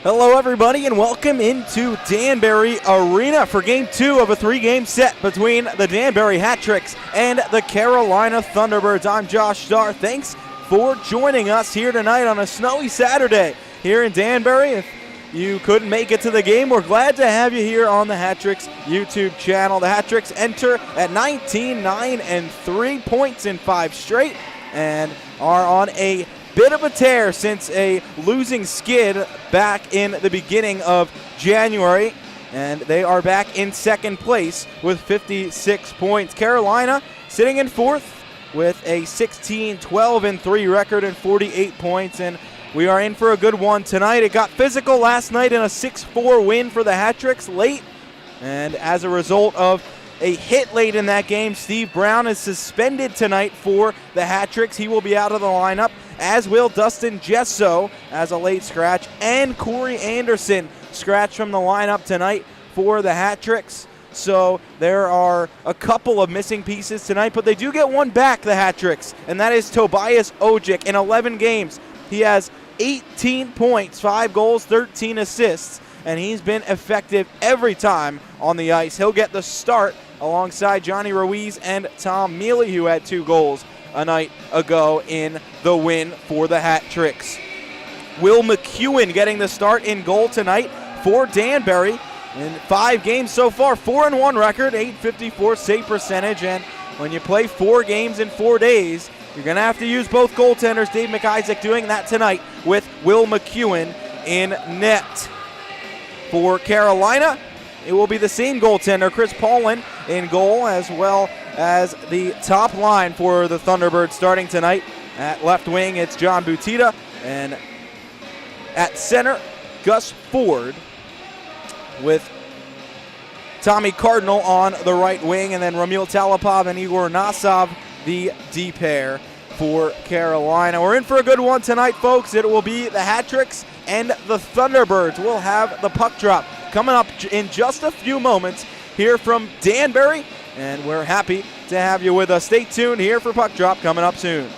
Hello everybody and welcome into Danbury Arena for Game 2 of a 3-game set between the Danbury Hat-Tricks and the Carolina Thunderbirds. I'm Josh Starr. Thanks for joining us here tonight on a snowy Saturday here in Danbury. If you couldn't make it to the game, we're glad to have you here on the Hat-Tricks YouTube channel. The Hat-Tricks enter at 19-9-3 points in 5 straight and are on a bit of a tear since a losing skid back in the beginning of January, and they are back in second place with 56 points. Carolina sitting in fourth with a 16-12-3 record and 48 points, and we are in for a good one tonight. It got physical last night in a 6-4 win for the Hat-Tricks late, and as a result of a hit late in that game, Steve Brown is suspended tonight for the Hat-Tricks. He will be out of the lineup, as will Dustin Gesso as a late scratch, and Corey Anderson scratched from the lineup tonight for the Hat-Tricks. So there are a couple of missing pieces tonight, but they do get one back, the Hat-Tricks, and that is Tobias Ojic. In 11 games, he has 18 points, 5 goals, 13 assists, and he's been effective every time on the ice. He'll get the start alongside Johnny Ruiz and Tom Mealy, who had 2 goals a night ago in the win for the Hat-Tricks. Will McEwen getting the start in goal tonight for Danbury. In 5 games so far, 4-1 record, .854 save percentage, and when you play 4 games in 4 days, you're going to have to use both goaltenders. Dave McIsaac doing that tonight with Will McEwen in net. For Carolina, it will be the same goaltender, Chris Paulin, in goal, as well as the top line for the Thunderbirds starting tonight. At left wing, it's John Butita, and at center, Gus Ford, with Tommy Cardinal on the right wing, and then Ramil Talipov and Igor Nasov, the D pair for Carolina. We're in for a good one tonight, folks. It will be the Hat-Tricks and the Thunderbirds. We'll have the puck drop coming up in just a few moments here from Danbury, and we're happy to have you with us. Stay tuned here for puck drop coming up soon.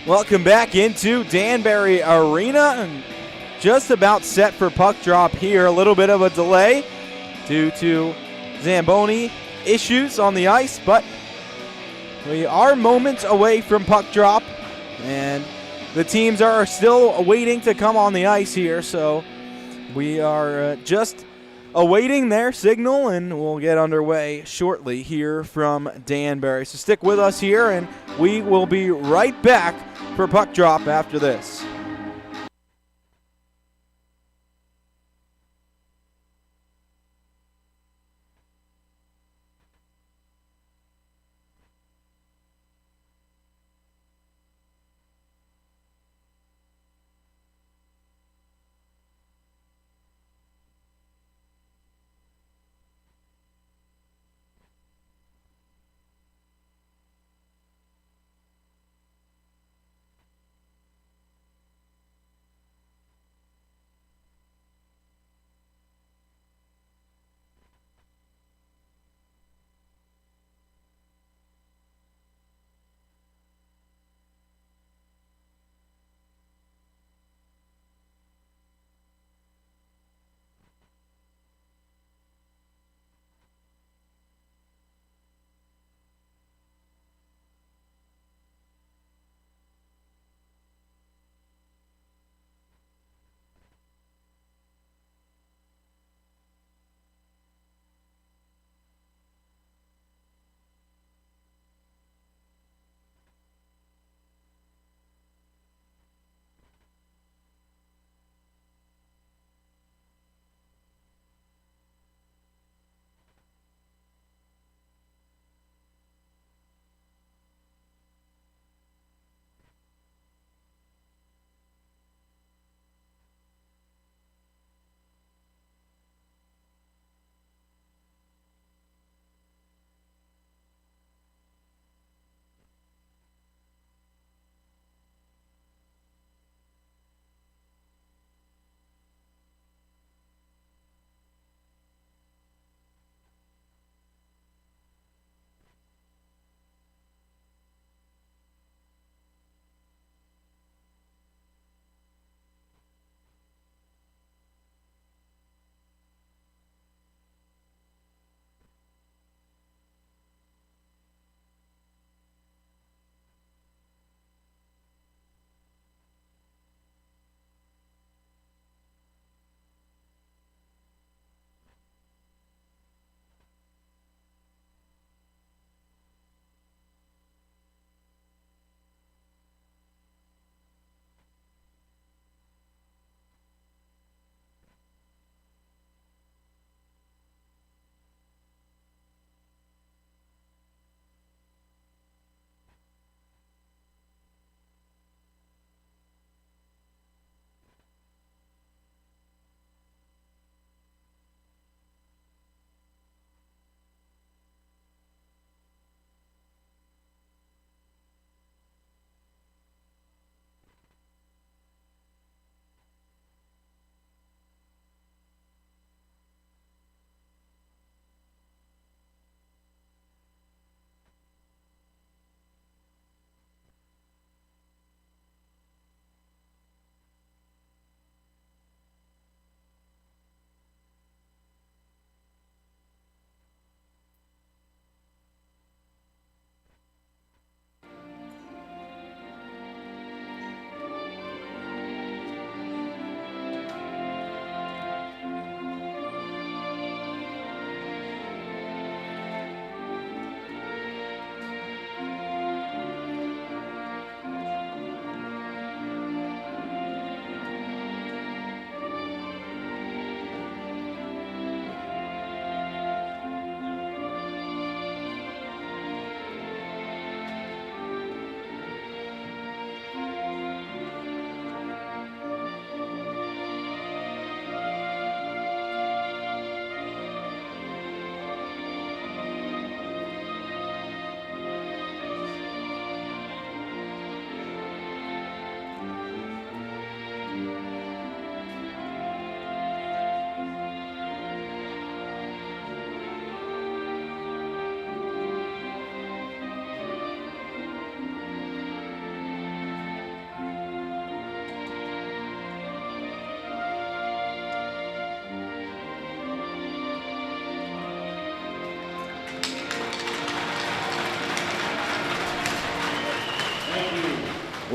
Welcome back into Danbury Arena. Just about set for puck drop here. A little bit of a delay due to Zamboni issues on the ice, but we are moments away from puck drop, and the teams are still waiting to come on the ice here, so we are just awaiting their signal, and we'll get underway shortly here from Danbury. So stick with us here, and we will be right back for puck drop after this.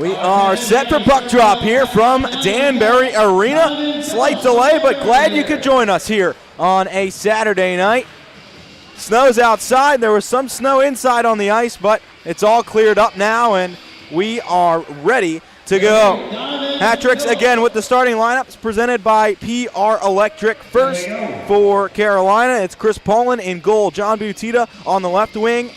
We are set for puck drop here from Danbury Arena. Slight delay, but glad you could join us here on a Saturday night. Snow's outside. There was some snow inside on the ice, but it's all cleared up now, and we are ready to go. Hat-tricks again with the starting lineups presented by PR Electric. First for Carolina, it's Chris Pollin in goal. John Butita on the left wing.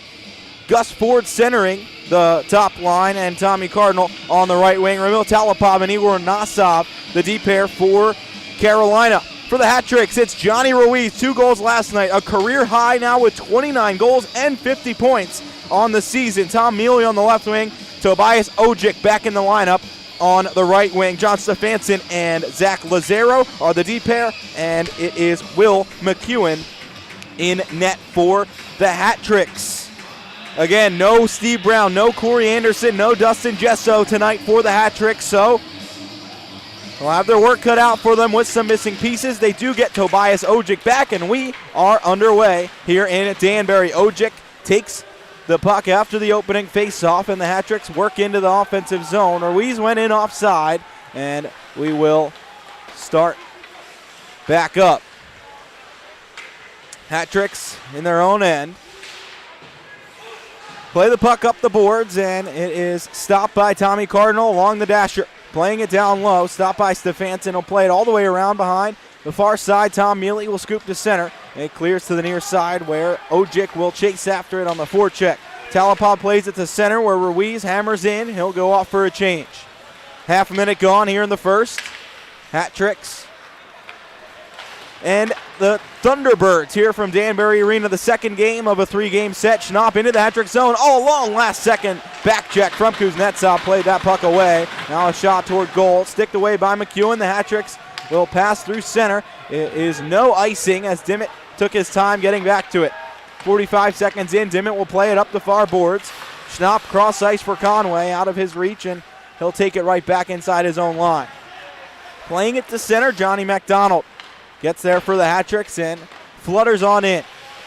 Gus Ford centering the top line, and Tommy Cardinal on the right wing. Ramil Talipov and Igor Nasov, the D pair for Carolina. For the Hat-tricks, it's Johnny Ruiz, 2 goals last night, a career high now with 29 goals and 50 points on the season. Tom Mealy on the left wing, Tobias Ojic back in the lineup on the right wing. John Stefanson and Zach Lazaro are the D pair, and it is Will McEwen in net for the Hat-tricks. Again, no Steve Brown, no Corey Anderson, no Dustin Gesso tonight for the Hat-tricks, so they'll have their work cut out for them with some missing pieces. They do get Tobias Ojic back, and we are underway here in Danbury. Ojic takes the puck after the opening face-off, and the Hat-tricks work into the offensive zone. Ruiz went in offside, and we will start back up. Hat-tricks in their own end. Play the puck up the boards, and it is stopped by Tommy Cardinal along the dasher. Playing it down low, stopped by Stefanson. He'll play it all the way around behind the far side. Tom Mealy will scoop to center. It clears to the near side where Ojic will chase after it on the forecheck. Talipov plays it to center where Ruiz hammers in. He'll go off for a change. Half a minute gone here in the first. Hat-tricks. And the Thunderbirds here from Danbury Arena, the second game of a 3-game set. Schnapp into the hat-trick zone all along, last second back check from Kuznetsov, played that puck away. Now a shot toward goal, sticked away by McEwen. The hat-tricks will pass through center. It is no icing as Dimmitt took his time getting back to it. 45 seconds in, Dimmitt will play it up the far boards. Schnapp cross ice for Conway, out of his reach, and he'll take it right back inside his own line. Playing it to center, Johnny McDonald gets there for the Hat-tricks and flutters on in.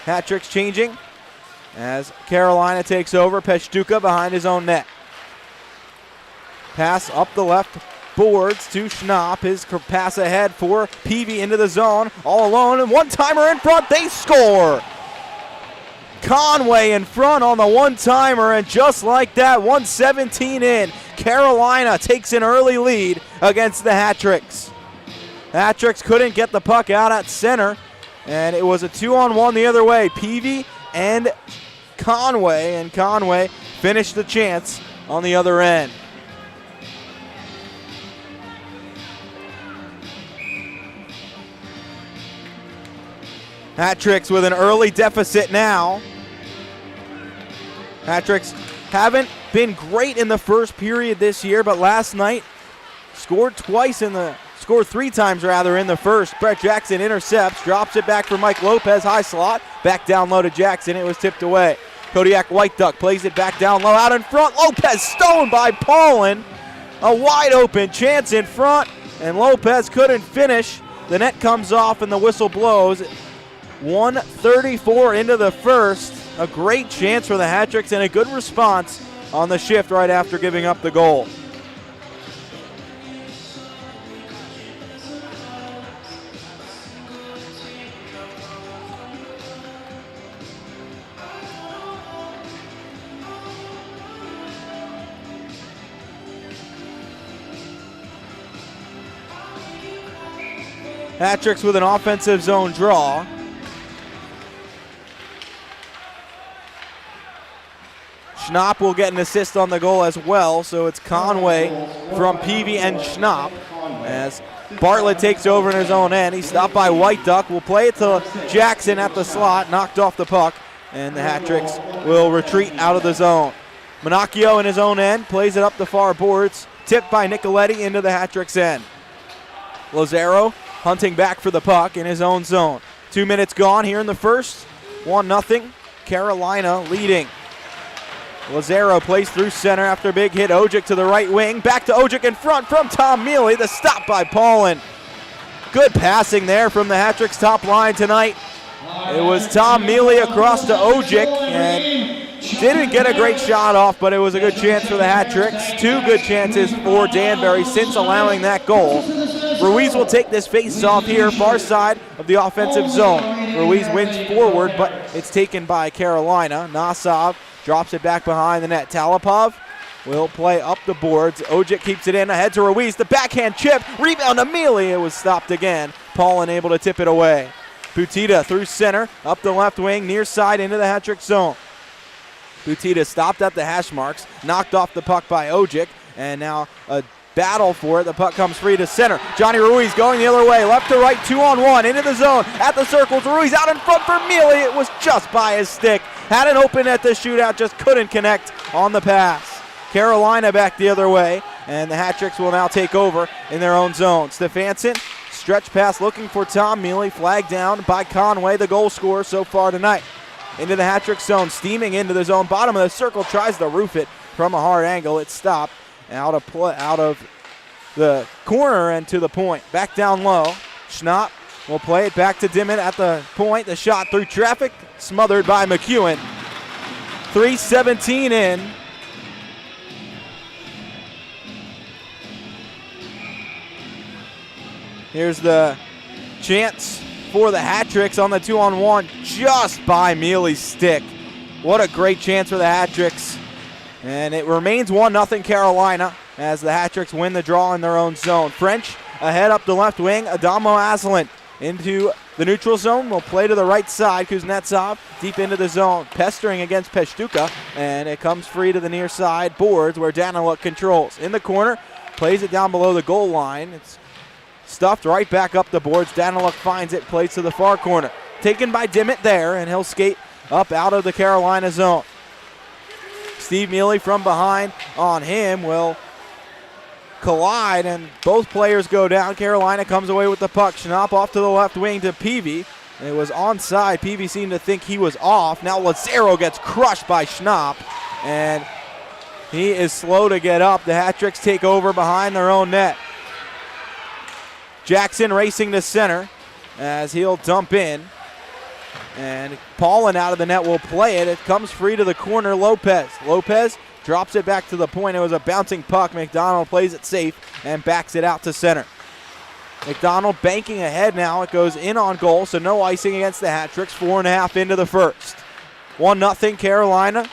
Hat-tricks changing as Carolina takes over. Peshtuka behind his own net. Pass up the left boards to Schnapp. His pass ahead for Peavy into the zone. All alone, and one-timer in front. They score! Conway in front on the one-timer, and just like that, 1:17 in, Carolina takes an early lead against the Hat-tricks. Hat-tricks couldn't get the puck out at center, and it was a 2-on-1 the other way. Peavy and Conway finished the chance on the other end. Hat-tricks with an early deficit now. Hat-tricks haven't been great in the first period this year, but last night scored 3 times in the first. Brett Jackson intercepts, drops it back for Mike Lopez, high slot, back down low to Jackson. It was tipped away. Kodiak White Duck plays it back down low, out in front. Lopez stolen by Pollin. A wide open chance in front, and Lopez couldn't finish. The net comes off and the whistle blows. 1:34 into the first. A great chance for the Hat-tricks and a good response on the shift right after giving up the goal. Hat-tricks with an offensive zone draw. Schnapp will get an assist on the goal as well, so it's Conway from Peavy and Schnapp as Bartlett takes over in his own end. He's stopped by White Duck. Will play it to Jackson at the slot, knocked off the puck, and the Hat-tricks will retreat out of the zone. Monacchio in his own end plays it up the far boards, tipped by Nicoletti into the Hat-tricks end. Lazaro hunting back for the puck in his own zone. 2 minutes gone here in the first. 1-0, Carolina leading. Lazaro plays through center after a big hit. Ojic to the right wing. Back to Ojic in front from Tom Mealy. The stop by Pollin. Good passing there from the Hat-tricks top line tonight. It was Tom Mealy across to Ojic, and Didn't get a great shot off, but it was a good chance for the Hat-Tricks. 2 good chances for Danbury since allowing that goal. Ruiz will take this face-off here, far side of the offensive zone. Ruiz wins forward, but it's taken by Carolina. Nasov drops it back behind the net. Talipov will play up the boards. Ojic keeps it in, ahead to Ruiz. The backhand chip, rebound to Mealy. It was stopped again. Paul unable to tip it away. Butita through center, up the left wing, near side into the Hat-Trick zone. Butita stopped at the hash marks, knocked off the puck by Ojic, and now a battle for it. The puck comes free to center. Johnny Ruiz going the other way, left to right, 2-on-1, into the zone, at the circles. Ruiz out in front for Mealy. It was just by his stick. Had it open at the shootout, just couldn't connect on the pass. Carolina back the other way, and the Hat-Tricks will now take over in their own zone. Stefanson, stretch pass looking for Tom Mealy, flagged down by Conway, the goal scorer so far tonight. Into the Hat-Trick zone, steaming into the zone, bottom of the circle, tries to roof it from a hard angle. It's stopped out of the corner and to the point. Back down low, Schnapp will play it back to Dimmitt at the point. The shot through traffic, smothered by McEwen. 3:17 in. Here's the chance for the Hat-Tricks on the 2-on-1, just by Mealy's stick. What a great chance for the Hat-Tricks. And it remains 1-0 Carolina as the Hat-Tricks win the draw in their own zone. French ahead up the left wing, Adamo Aslan into the neutral zone. Will play to the right side, Kuznetsov deep into the zone, pestering against Peshtuka, and it comes free to the near side boards where Daniluk controls. In the corner, plays it down below the goal line. It's stuffed right back up the boards. Daniluk finds it, plays to the far corner. Taken by Dimmitt there, and he'll skate up out of the Carolina zone. Steve Mealy from behind on him will collide, and both players go down. Carolina comes away with the puck. Schnapp off to the left wing to Peavy. It was onside. Peavy seemed to think he was off. Now Lazaro gets crushed by Schnapp, and he is slow to get up. The Hat-Tricks take over behind their own net. Jackson racing to center as he'll dump in. And Paulin out of the net will play it. It comes free to the corner, Lopez. Lopez drops it back to the point. It was a bouncing puck. McDonald plays it safe and backs it out to center. McDonald banking ahead now. It goes in on goal, so no icing against the Hat-Tricks. 4.5 into the first. 1-0 Carolina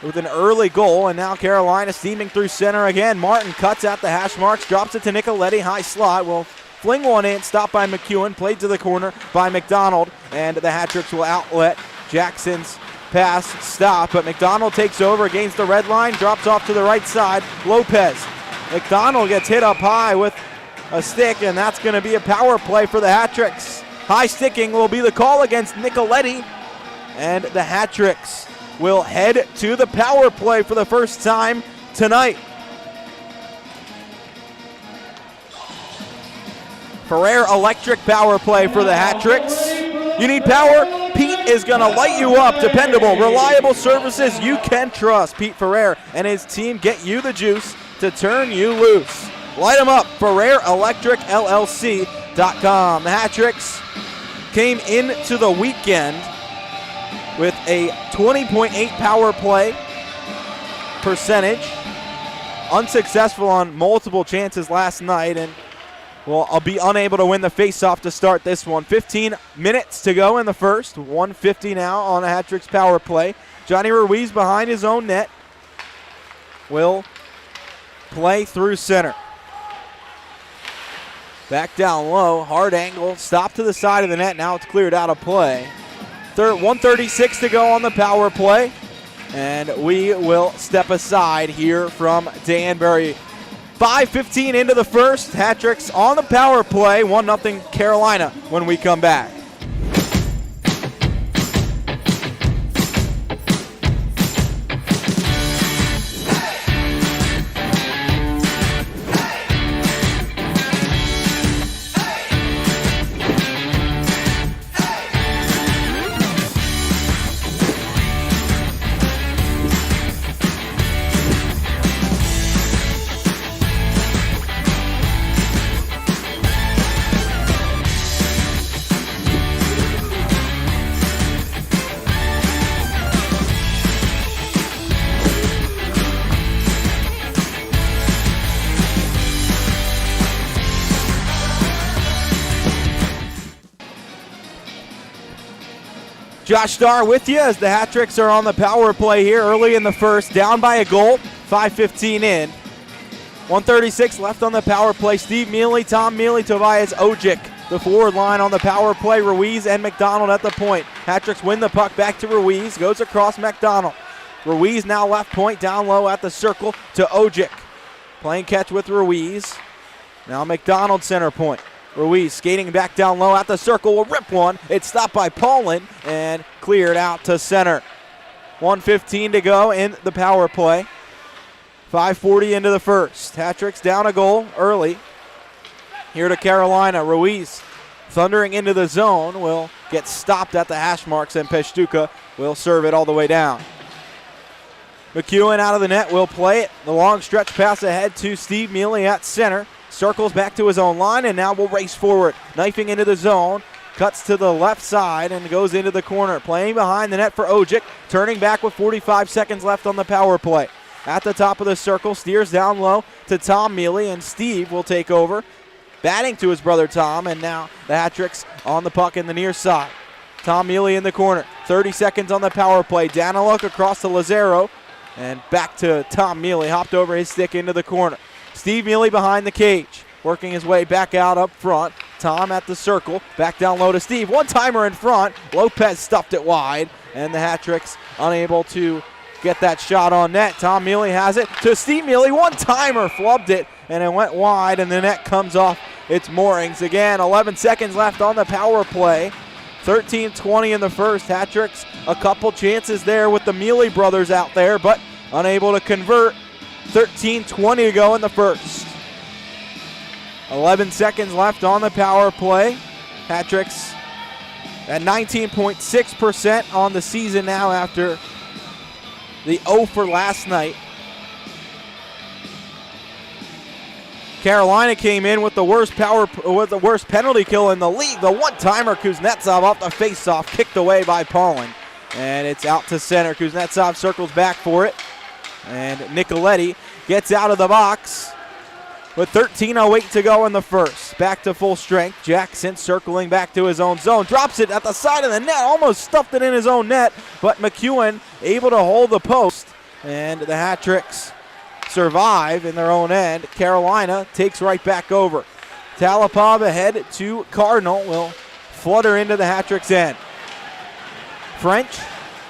with an early goal, and now Carolina steaming through center again. Martin cuts at the hash marks, drops it to Nicoletti, high slot. Will fling one in, stopped by McEwen, played to the corner by McDonald, and the Hat-Tricks will outlet Jackson's pass stop, but McDonald takes over, gains the red line, drops off to the right side. Lopez. McDonald gets hit up high with a stick, and that's going to be a power play for the Hat-Tricks. High sticking will be the call against Nicoletti, and the Hat-Tricks will head to the power play for the first time tonight. Ferrer electric power play for the Hat-Tricks. You need power? Pete is going to light you up. Dependable, reliable services you can trust. Pete Ferrer and his team get you the juice to turn you loose. Light them up. FerrerElectricLLC.com. The Hat-Tricks came into the weekend with a 20.8 power play percentage. Unsuccessful on multiple chances last night, and well, I'll be unable to win the faceoff to start this one. 15 minutes to go in the first. 1:50 now on the Hat-Tricks power play. Johnny Ruiz behind his own net will play through center. Back down low, hard angle, stop to the side of the net. Now it's cleared out of play. 1:36 to go on the power play, and we will step aside here from Danbury. 5:15 into the first. Hat-Tricks on the power play. 1-0 Carolina when we come back. Josh Starr with you as the Hat-Tricks are on the power play here early in the first. Down by a goal, 5:15 in. 1:36 left on the power play. Steve Mealy, Tom Mealy, Tobias Ojic. The forward line on the power play. Ruiz and McDonald at the point. Hat-Tricks win the puck back to Ruiz. Goes across McDonald. Ruiz now left point down low at the circle to Ojic. Playing catch with Ruiz. Now McDonald center point. Ruiz skating back down low at the circle, will rip one. It's stopped by Paulin and cleared out to center. 1:15 to go in the power play. 5:40 into the first. Hat-Tricks down a goal early. Here to Carolina, Ruiz thundering into the zone, will get stopped at the hash marks, and Peshtuka will serve it all the way down. McEwen out of the net will play it. The long stretch pass ahead to Steve Mealy at center. Circles back to his own line and now will race forward. Knifing into the zone. Cuts to the left side and goes into the corner. Playing behind the net for Ojic. Turning back with 45 seconds left on the power play. At the top of the circle, steers down low to Tom Mealy, and Steve will take over. Batting to his brother Tom, and now the Hat-Tricks on the puck in the near side. Tom Mealy in the corner. 30 seconds on the power play. Daniluk across to Lazaro. And back to Tom Mealy. Hopped over his stick into the corner. Steve Mealy behind the cage. Working his way back out up front. Tom at the circle. Back down low to Steve. One-timer in front. Lopez stuffed it wide. And the Hat-Tricks unable to get that shot on net. Tom Mealy has it to Steve Mealy. One-timer flubbed it. And it went wide. And the net comes off its moorings. Again, 11 seconds left on the power play. 13-20 in the first. Hat-Tricks a couple chances there with the Mealy brothers out there, but unable to convert. 13-20 to go in the first. 11 seconds left on the power play. Hat-Tricks at 19.6% on the season now after the 0 for last night. Carolina came in with the worst penalty kill in the league. The one-timer, Kuznetsov off the face-off, kicked away by Paulin. And it's out to center. Kuznetsov circles back for it. And Nicoletti gets out of the box with 13:08 to go in the first. Back to full strength. Jackson circling back to his own zone. Drops it at the side of the net. Almost stuffed it in his own net. But McEwen able to hold the post. And the Hat-Tricks survive in their own end. Carolina takes right back over. Talipov ahead to Cardinal. Will flutter into the Hat-Tricks end. French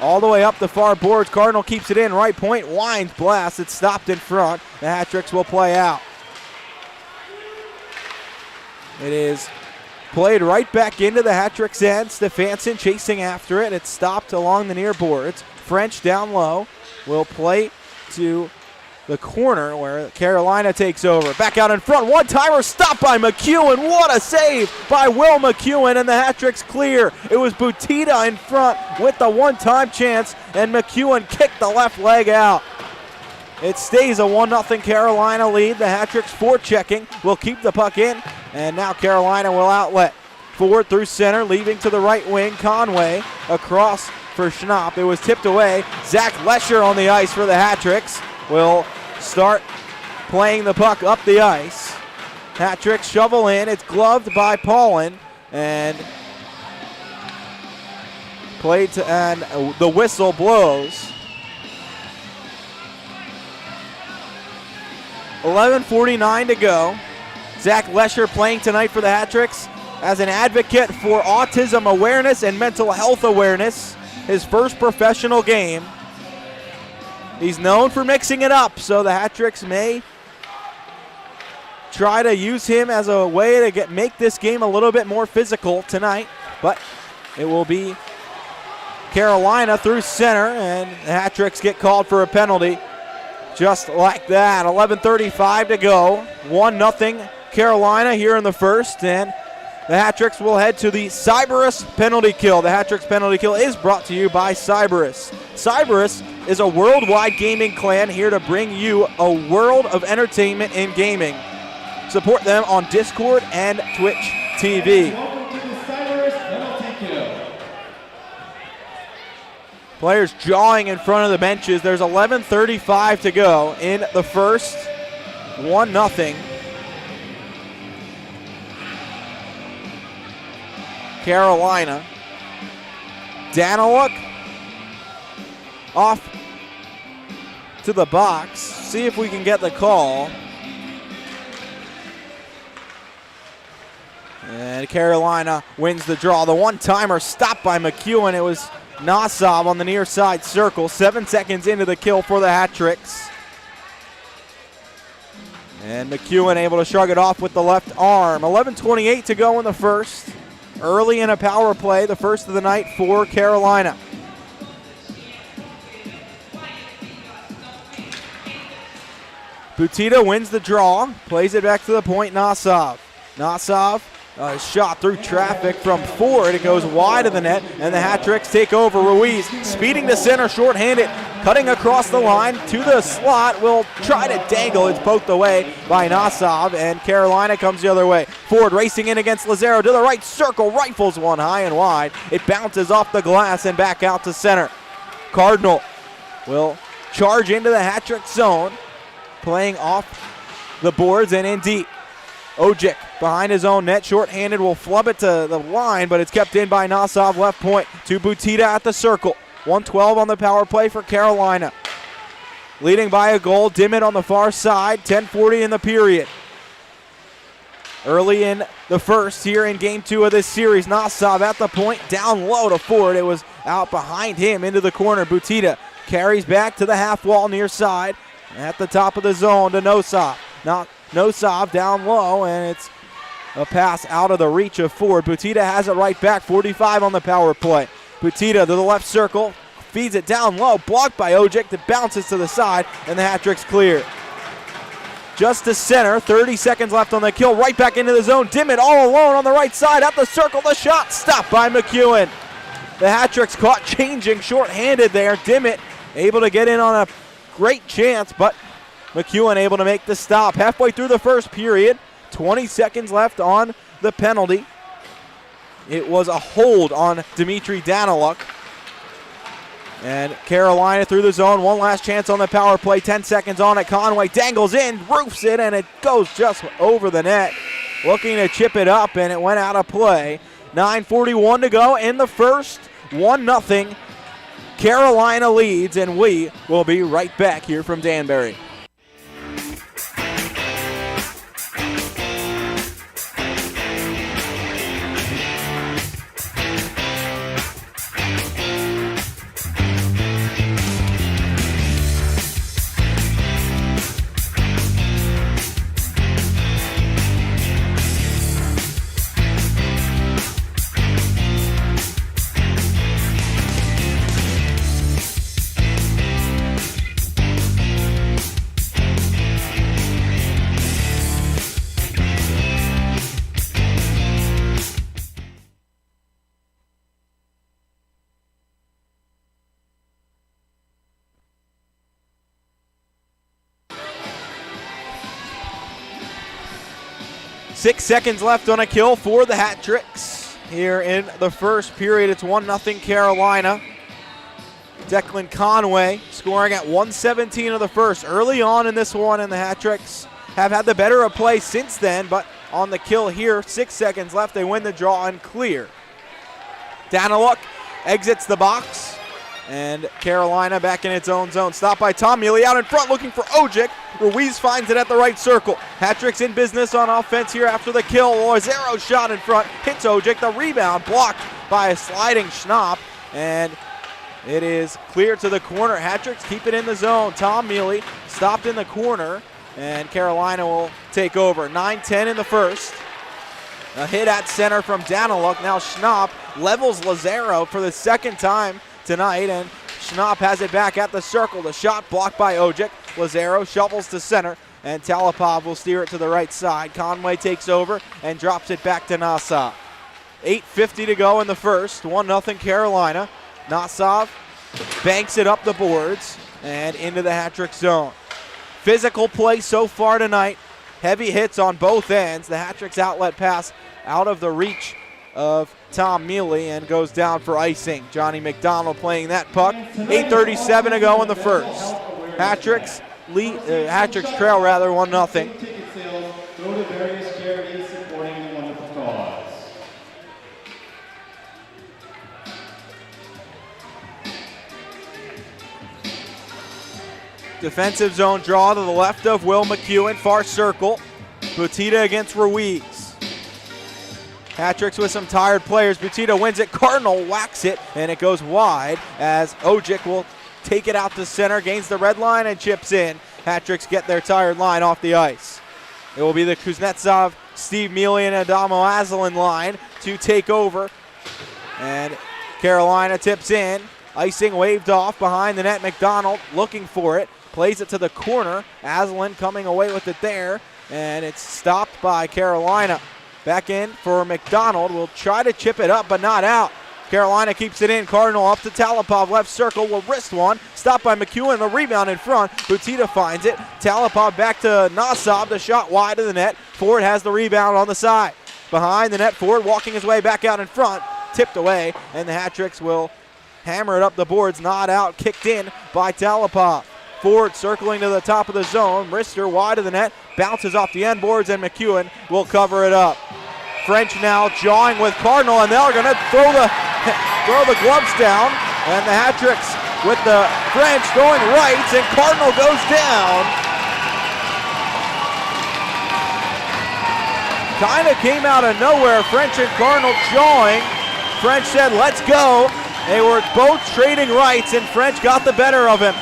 all the way up the far boards. Cardinal keeps it in. Right point. Wines blast. It's stopped in front. The Hat-Tricks will play out. It is played right back into the Hat-Tricks end. Stefansson chasing after it. It's stopped along the near boards. French down low will play to the corner where Carolina takes over. Back out in front. One-timer stopped by McEwen. What a save by Will McEwen, and the Hat-Tricks clear. It was Butita in front with the one-time chance, and McEwen kicked the left leg out. It stays a 1-0 Carolina lead. The Hat-Tricks forechecking will keep the puck in, and now Carolina will outlet. Forward through center, leaving to the right wing. Conway across for Schnapp. It was tipped away. Zach Lesher on the ice for the Hat-Tricks will start playing the puck up the ice. Hat-Tricks shovel in. It's gloved by Paulin, and played to, and the whistle blows. 11:49 to go. Zach Lesher playing tonight for the Hat-Tricks as an advocate for autism awareness and mental health awareness. His first professional game. He's known for mixing it up, so the Hat-Tricks may try to use him as a way to make this game a little bit more physical tonight. But it will be Carolina through center, and the Hat-Tricks get called for a penalty just like that. 11:35 to go. 1-0 Carolina here in the first, and the Hat-Tricks will head to the Cyberus penalty kill. The Hat-Tricks penalty kill is brought to you by Cyberus. Cyberus is a worldwide gaming clan here to bring you a world of entertainment in gaming. Support them on Discord and Twitch TV. Welcome to the Cyberus penalty kill. Players jawing in front of the benches. There's 11:35 to go in the first. 1-0. Carolina. Daniluk off to the box. See if we can get the call. And Carolina wins the draw. The one-timer stopped by McEwen. It was Nosov on the near side circle. 7 seconds into the kill for the Hat-Tricks. And McEwen able to shrug it off with the left arm. 11:28 to go in the first. Early in a power play, the first of the night for Carolina. Butita wins the draw, plays it back to the point, Nosov. Nosov, shot through traffic from Ford. It goes wide of the net, and the Hat-Tricks take over. Ruiz speeding to center, shorthanded, cutting across the line to the slot. Will try to dangle. It's poked away by Nosov, and Carolina comes the other way. Ford racing in against Lazaro to the right circle, rifles one high and wide. It bounces off the glass and back out to center. Cardinal will charge into the Hat-Trick zone, playing off the boards and in deep. Ojic behind his own net, shorthanded, will flub it to the line, but it's kept in by Nosov, left point to Butita at the circle. 1:12 on the power play for Carolina. Leading by a goal, Dimmitt on the far side, 10:40 in the period. Early in the first here in game 2 of this series, Nosov at the point, down low to Ford. It was out behind him into the corner. Butita carries back to the half wall near side. At the top of the zone to Nosov. Now Nosov down low, and it's a pass out of the reach of Ford. Butita has it right back, 45 on the power play. Butita to the left circle, feeds it down low, blocked by Ojic, that bounces to the side, and the Hat-Tricks clear. Just to center, 30 seconds left on the kill, right back into the zone. Dimmitt all alone on the right side at the circle, the shot stopped by McEwen. The Hat-Tricks caught changing short-handed there. Dimmitt able to get in on a great chance, but McEwen able to make the stop. Halfway through the first period, 20 seconds left on the penalty. It was a hold on Dimitri Daniluk. And Carolina through the zone, one last chance on the power play, 10 seconds on it. Conway dangles in, roofs it, and it goes just over the net. Looking to chip it up, and it went out of play. 9:41 to go in the first, 1-0. Carolina leads, and we will be right back here from Danbury. Six seconds left on a kill for the Hat-Tricks here in the first period. It's 1-0 Carolina. Declan Conway scoring at 1:17 of the first. Early on in this one, and the Hat-Tricks have had the better of play since then, but on the kill here, 6 seconds left, they win the draw and clear. Daniluk exits the box, and Carolina back in its own zone. Stopped by Tom Mealy out in front looking for Ojic. Ruiz finds it at the right circle. Hat-Tricks in business on offense here after the kill. Lazaro shot in front, hits Ojic. The rebound blocked by a sliding Schnapp, and it is clear to the corner. Hat-Tricks keep it in the zone. Tom Mealy stopped in the corner, and Carolina will take over. 9:10 in the first. A hit at center from Daniluk. Now Schnapp levels Lazaro for the second time tonight, and Schnapp has it back at the circle. The shot blocked by Ojic. Lazaro shovels to center, and Talipov will steer it to the right side. Conway takes over and drops it back to Nosov. 8:50 to go in the first. 1-0 Carolina. Nosov banks it up the boards and into the Hat-Trick zone. Physical play so far tonight. Heavy hits on both ends. The Hat-Trick's outlet pass out of the reach of Tom Mealy and goes down for icing. Johnny McDonald playing that puck. 8:37 to go in the first. Hat-Tricks trail 1-0. Ticket sales go to various charities supporting the wonderful cause. Defensive zone draw to the left of Will McEwen, far circle. Butita against Ruiz. Hat-tricks with some tired players. Butita wins it. Cardinal whacks it, and it goes wide as Ojic will take it out to center, gains the red line, and chips in. Hat-tricks get their tired line off the ice. It will be the Kuznetsov, Steve Mealy, and Adamo Azalin line to take over. And Carolina tips in. Icing waved off behind the net. McDonald looking for it. Plays it to the corner. Azalin coming away with it there. And it's stopped by Carolina. Back in for McDonald. Will try to chip it up, but not out. Carolina keeps it in. Cardinal up to Talipov. Left circle will wrist one. Stopped by McEwen. The rebound in front. Butita finds it. Talipov back to Nosov. The shot wide of the net. Ford has the rebound on the side. Behind the net, Ford walking his way back out in front. Tipped away, and the Hat-tricks will hammer it up the boards. Not out. Kicked in by Talipov. Ford circling to the top of the zone. Wrister wide of the net. Bounces off the end boards, and McEwen will cover it up. French now jawing with Cardinal, and they're going to throw the gloves down. And the Hat-tricks with the French throwing rights, and Cardinal goes down. Kind of came out of nowhere. French and Cardinal jawing. French said, "Let's go." They were both trading rights, and French got the better of him.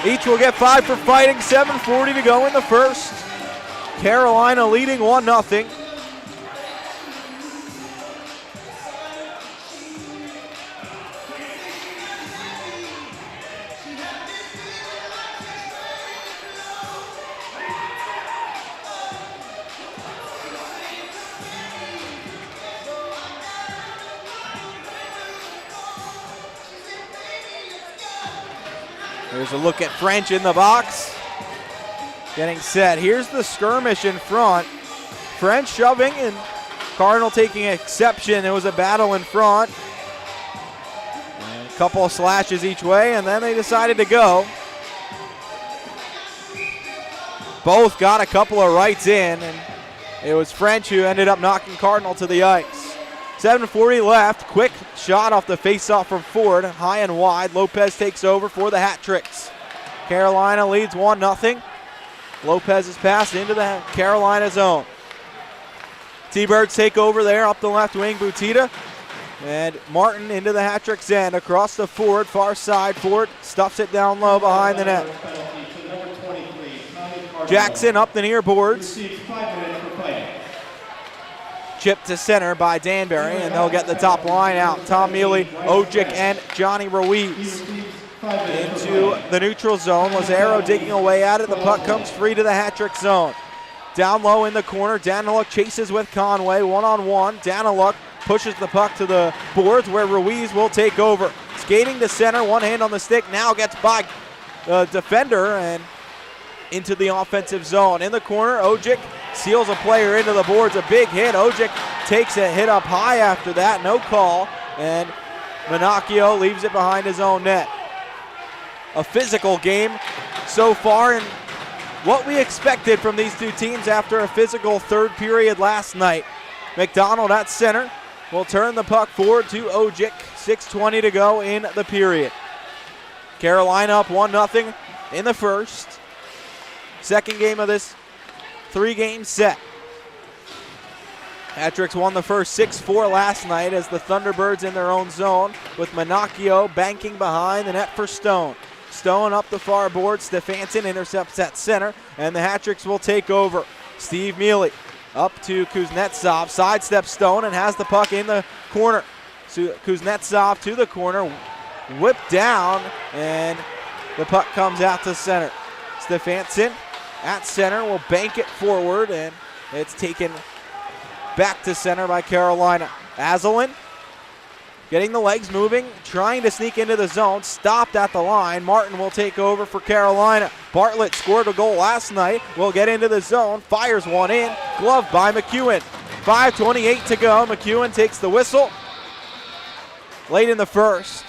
Each will get 5 for fighting. 7:40 to go in the first. Carolina leading 1-0. Here's a look at French in the box. Getting set. Here's the skirmish in front. French shoving and Cardinal taking exception. It was a battle in front. And a couple of slashes each way, and then they decided to go. Both got a couple of rights in, and it was French who ended up knocking Cardinal to the ice. 7:40 left. Quick shot off the faceoff from Ford. High and wide. Lopez takes over for the Hat-tricks. Carolina leads 1-0. Lopez's pass into the Carolina zone. T-Birds take over there up the left wing. Butita and Martin into the Hat-tricks end. Across the Ford, far side. Ford stuffs it down low behind the net. Jackson up the near boards. Chip to center by Danbury, and they'll get the top line out. Tom Mealy, Ojic, and Johnny Ruiz into the neutral zone. Lazaro digging away at it. The puck comes free to the Hat-trick zone. Down low in the corner, Daniluk chases with Conway, one-on-one. Daniluk pushes the puck to the boards where Ruiz will take over. Skating to center, one hand on the stick, now gets by the defender and into the offensive zone. In the corner, Ojic seals a player into the boards. A big hit. Ojic takes a hit up high after that. No call. And Menacchio leaves it behind his own net. A physical game so far, and what we expected from these two teams after a physical third period last night. McDonald at center will turn the puck forward to Ojic. 6:20 to go in the period. Carolina up 1-0 in the first. Second game of this three-game set. Hat-tricks won the first 6-4 last night as the Thunderbirds in their own zone with Menacchio banking behind the net for Stone. Stone up the far board. Stefanson intercepts at center, and the Hat-tricks will take over. Steve Mealy up to Kuznetsov, sidesteps Stone and has the puck in the corner. So Kuznetsov to the corner, whipped down, and the puck comes out to center. Stefanson at center will bank it forward, and it's taken back to center by Carolina. Azalin getting the legs moving, trying to sneak into the zone, stopped at the line. Martin will take over for Carolina. Bartlett scored a goal last night, will get into the zone, fires one in, gloved by McEwen. 5:28 to go. McEwen takes the whistle. Late in the first,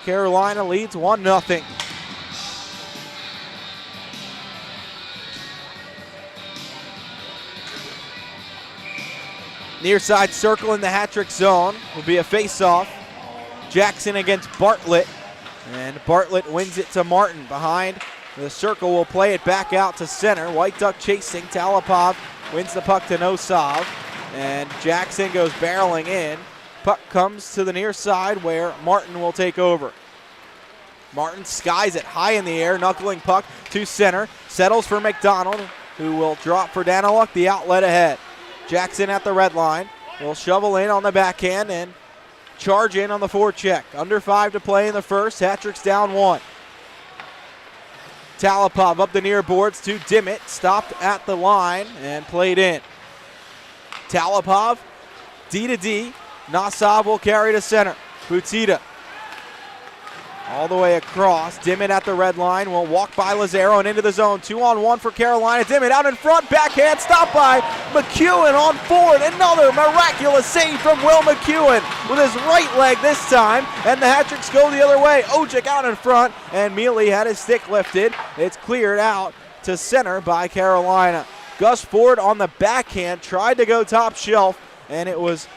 Carolina leads 1-0. Near side circle in the Hat-trick zone will be a face-off. Jackson against Bartlett, and Bartlett wins it to Martin behind The circle will play it back out to center. White Duck chasing. Talipov wins the puck to Nosov. And Jackson goes barreling in. Puck comes to the near side where Martin will take over. Martin skies it high in the air, knuckling puck to center. Settles for McDonald, who will drop for Daniluk, the outlet ahead. Jackson at the red line. Will shovel in on the backhand and charge in on the forecheck. Under 5 to play in the first. Hat-Tricks down 1. Talipov up the near boards to Dimmitt. Stopped at the line and played in. Talipov, D to D. Nosov will carry to center. Butita all the way across. Dimmitt at the red line will walk by Lazaro and into the zone. 2-on-1 for Carolina. Dimmitt out in front. Backhand stopped by McEwen on forward. Another miraculous save from Will McEwen with his right leg this time. And the Hat-Tricks go the other way. Ojic out in front. And Mealy had his stick lifted. It's cleared out to center by Carolina. Gus Ford on the backhand tried to go top shelf. And it was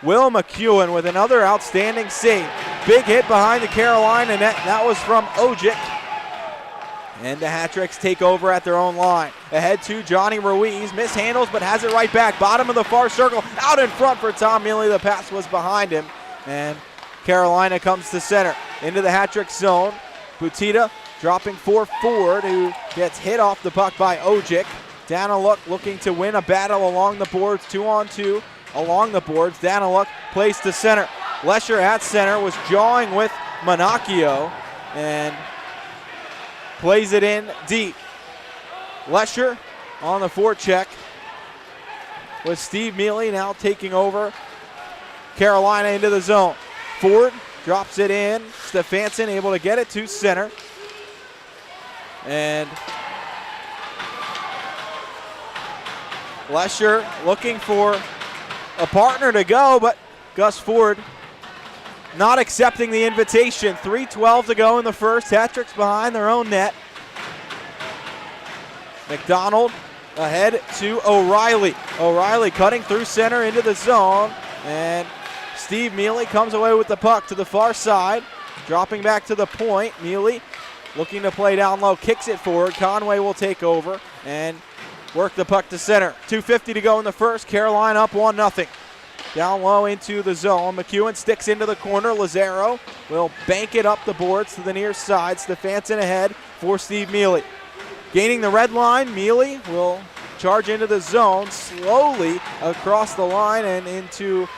Will McEwen with another outstanding save. Big hit behind the Carolina net. That was from Ojic. And the Hat-Tricks take over at their own line. Ahead to Johnny Ruiz. Mishandles but has it right back. Bottom of the far circle. Out in front for Tom Mealy. The pass was behind him. And Carolina comes to center. Into the Hat-Tricks zone. Butita dropping for Ford, who gets hit off the puck by Ojic. Daniluk looking to win a battle along the boards. 2-on-2. Along the boards. Daniluk plays to center. Lesher at center was jawing with Monacchio and plays it in deep. Lesher on the forecheck with Steve Mealy now taking over Carolina into the zone. Ford drops it in. Stefanson able to get it to center. And Lesher looking for a partner to go, but Gus Ford not accepting the invitation. 3:12 to go in the first. Hat-Tricks behind their own net. McDonald ahead to O'Reilly. O'Reilly cutting through center into the zone. And Steve Mealy comes away with the puck to the far side. Dropping back to the point. Mealy looking to play down low. Kicks it forward. Conway will take over and work the puck to center. 2:50 to go in the first. Carolina up 1-0. Down low into the zone. McEwen sticks into the corner. Lazaro will bank it up the boards to the near side. Stefanson ahead for Steve Mealy. Gaining the red line, Mealy will charge into the zone slowly across the line and into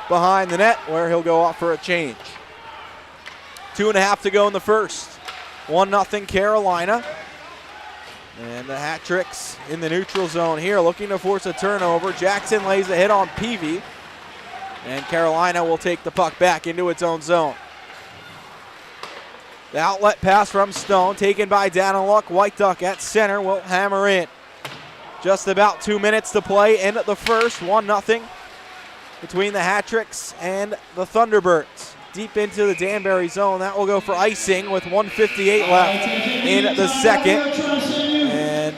behind the net where he'll go off for a change. 2.5 to go in the first. 1-0 Carolina. And the Hat-Tricks in the neutral zone here looking to force a turnover. Jackson lays a hit on Peavy. And Carolina will take the puck back into its own zone. The outlet pass from Stone taken by Daniluk. White Duck at center will hammer in. Just about 2 minutes to play in the first. 1-0 between the Hat-Tricks and the Thunderbirds. Deep into the Danbury zone. That will go for icing with 1:58 left in the second. And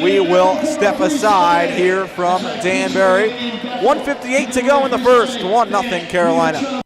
we will step aside here from Danbury. 1:58 to go in the first. 1-0 Carolina.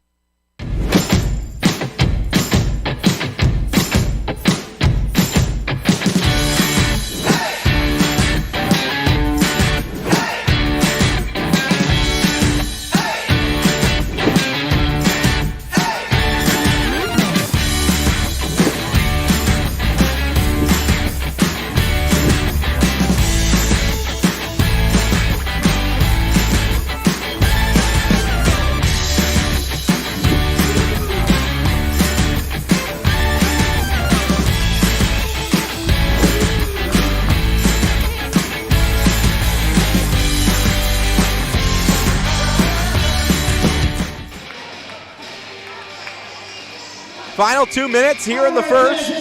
Final 2 minutes here in the first.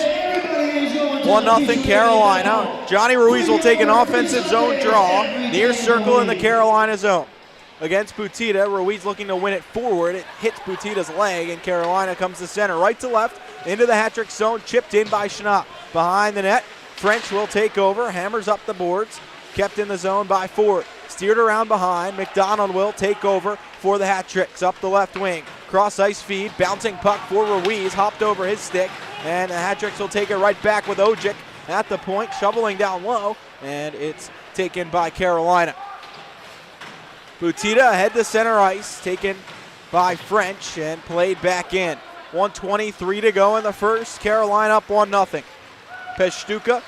1-0 Carolina. Johnny Ruiz will take an offensive zone draw. Near circle in the Carolina zone. Against Butita, Ruiz looking to win it forward. It hits Butita's leg, and Carolina comes to center. Right to left into the Hat-Tricks zone. Chipped in by Schnapp. Behind the net, French will take over. Hammers up the boards. Kept in the zone by Ford. Steered around behind. McDonald will take over for the Hat-Tricks up the left wing. Cross ice feed, bouncing puck for Ruiz, hopped over his stick, and the Hat-Tricks will take it right back with Ojic at the point, shoveling down low, and it's taken by Carolina. Butita ahead to center ice, taken by French and played back in. 1:23 to go in the first. Carolina up 1-0. Peshtuka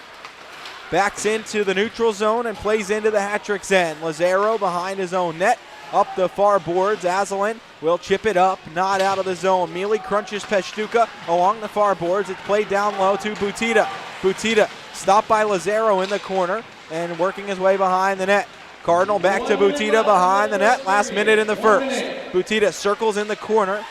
backs into the neutral zone and plays into the hat-trick's end. Lazaro behind his own net. Up the far boards. Azalin will chip it up, not out of the zone. Mealy crunches Peshtuka along the far boards. It's played down low to Butita. Butita stopped by Lazaro in the corner and working his way behind the net. Cardinal back to Butita behind the net. Last minute in the first. Butita circles in the corner,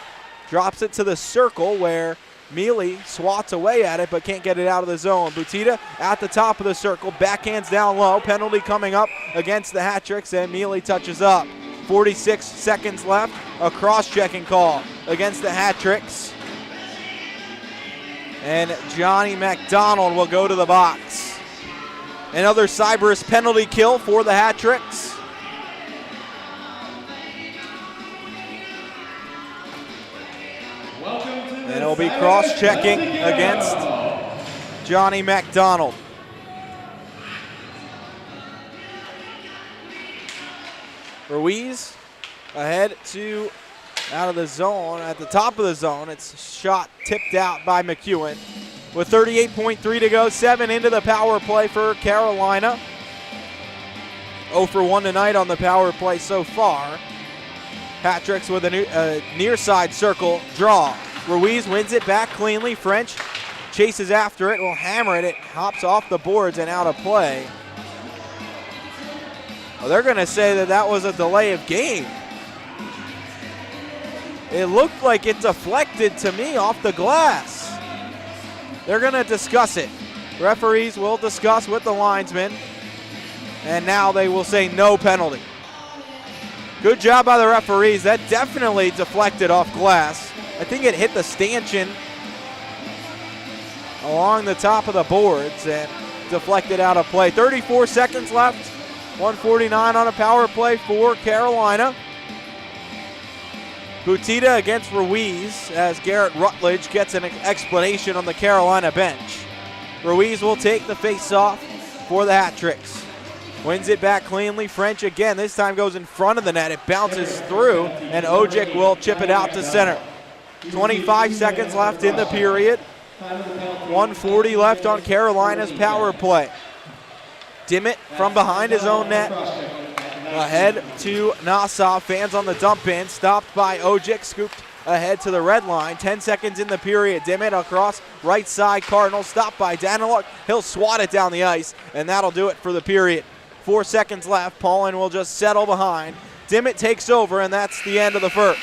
drops it to the circle where Mealy swats away at it but can't get it out of the zone. Butita at the top of the circle, backhands down low. Penalty coming up against the hat-tricks and Mealy touches up. 46 seconds left. A cross-checking call against the hat-tricks. And Johnny McDonald will go to the box. Another Cyprus penalty kill for the hat-tricks. And it'll be cross-checking against Johnny McDonald. Ruiz ahead to out of the zone. At the top of the zone, it's shot tipped out by McEwen. With 38.3 to go, 7 into the power play for Carolina. 0 for 1 tonight on the power play so far. Hat-tricks with a near side circle draw. Ruiz wins it back cleanly. French chases after it, will hammer it. It hops off the boards and out of play. Well, they're going to say that that was a delay of game. It looked like it deflected to me off the glass. They're going to discuss it. Referees will discuss with the linesmen. And now they will say no penalty. Good job by the referees. That definitely deflected off glass. I think it hit the stanchion along the top of the boards and deflected out of play. 34 seconds left. 1:49 on a power play for Carolina. Butita against Ruiz as Garrett Rutledge gets an explanation on the Carolina bench. Ruiz will take the face-off for the hat-tricks. Wins it back cleanly. French again, this time goes in front of the net. It bounces through, and Ojic will chip it out to center. 25 seconds left in the period. 1:40 left on Carolina's power play. Dimmitt from behind his own net. Ahead to Nassau. Fans on the dump in. Stopped by Ojic. Scooped ahead to the red line. 10 seconds in the period. Dimmitt across right side. Cardinal stopped by Daniluk. He'll swat it down the ice, and that'll do it for the period. 4 seconds left. Paulin will just settle behind. Dimmitt takes over, and that's the end of the first.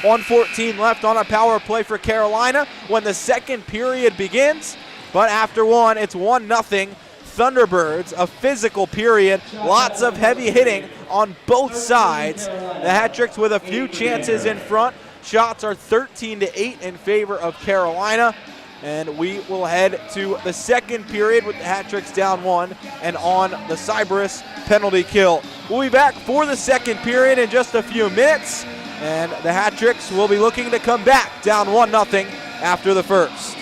1:14 left on a power play for Carolina when the second period begins. But after one, it's 1-0. Thunderbirds, a physical period, lots of heavy hitting on both sides. The hat-tricks with a few chances in front. Shots are 13-8 in favor of Carolina. And we will head to the second period with the hat-tricks down 1 and on the Cyprus penalty kill. We'll be back for the second period in just a few minutes. And the hat-tricks will be looking to come back down 1-0 after the first.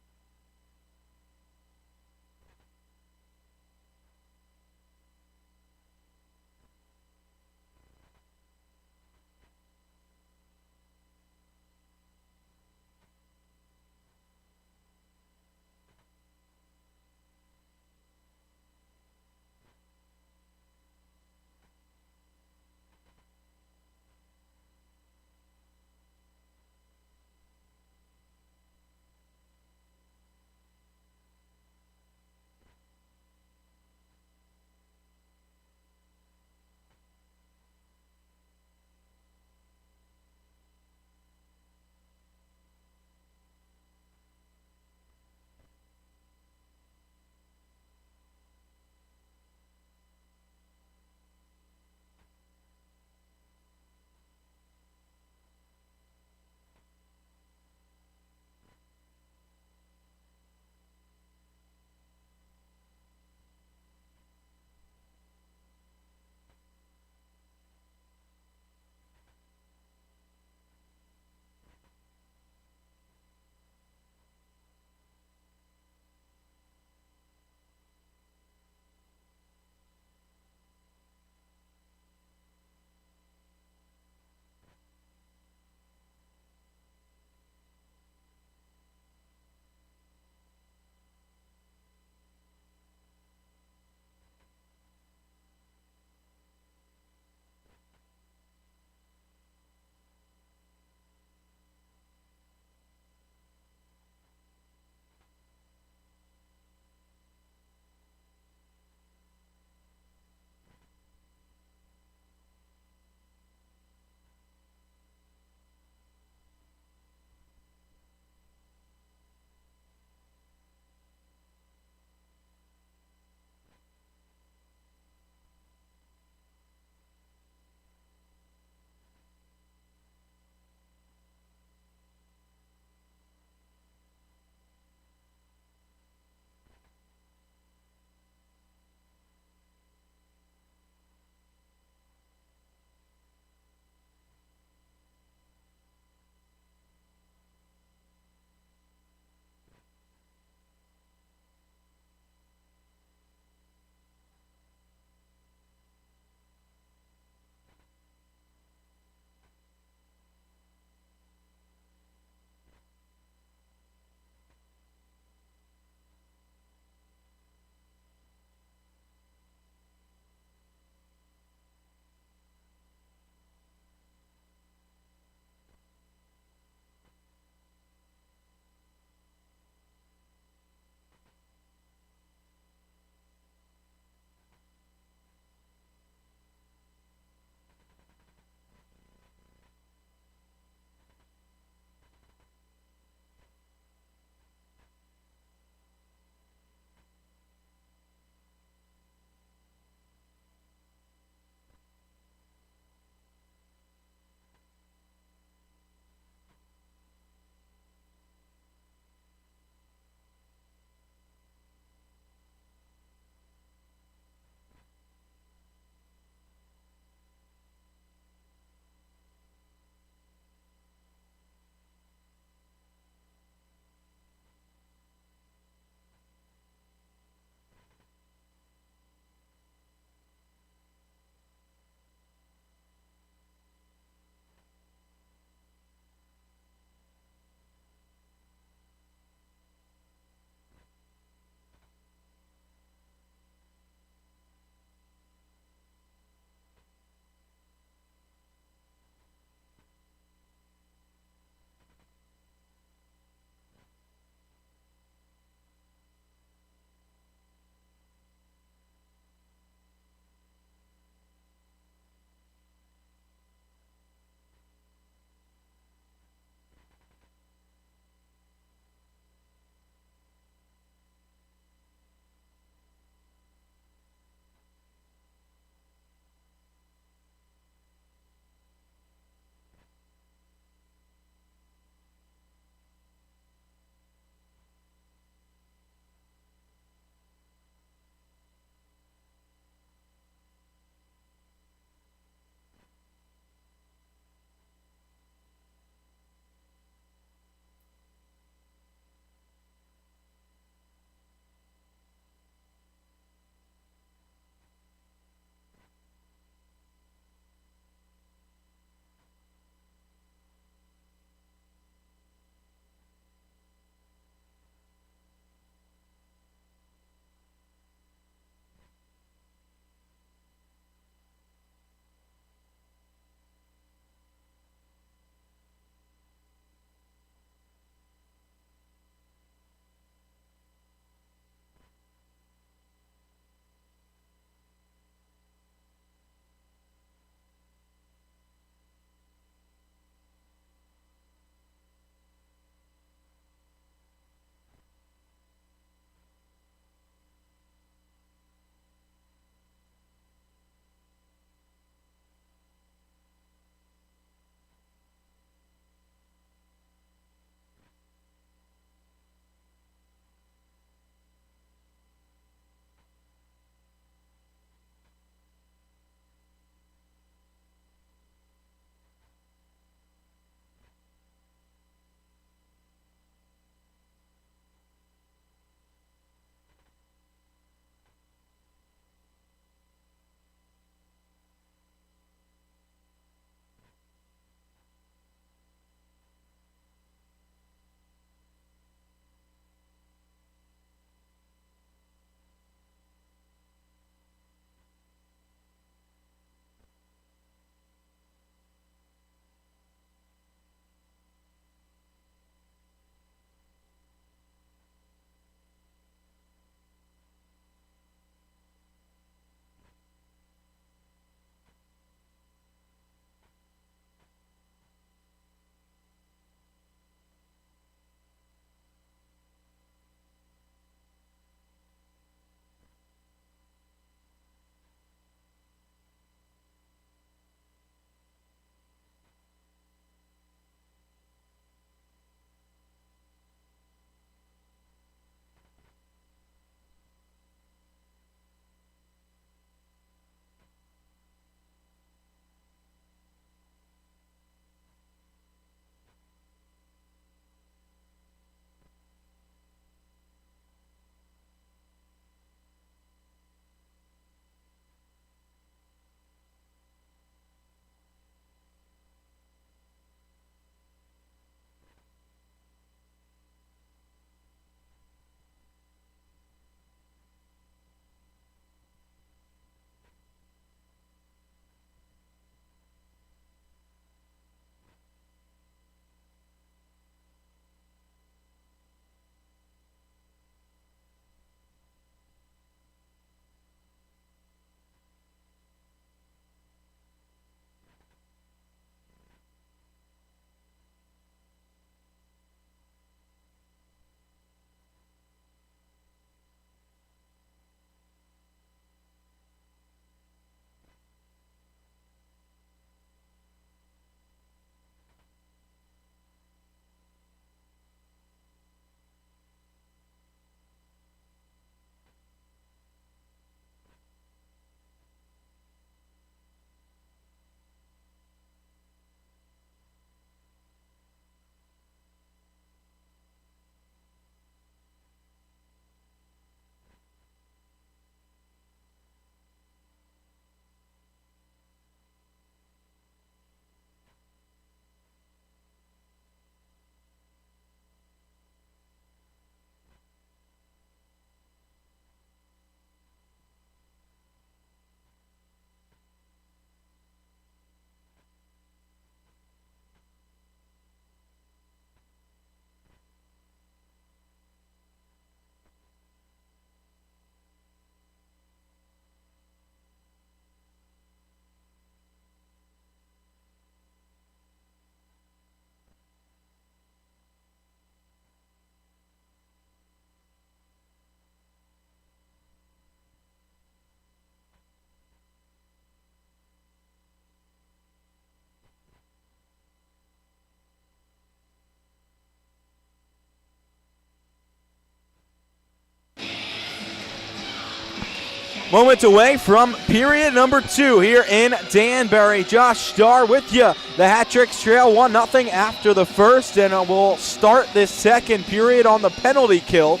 Moments away from period number 2 here in Danbury. Josh Starr with you. The Hat-Tricks trail 1-0 after the first, and we'll start this second period on the penalty kill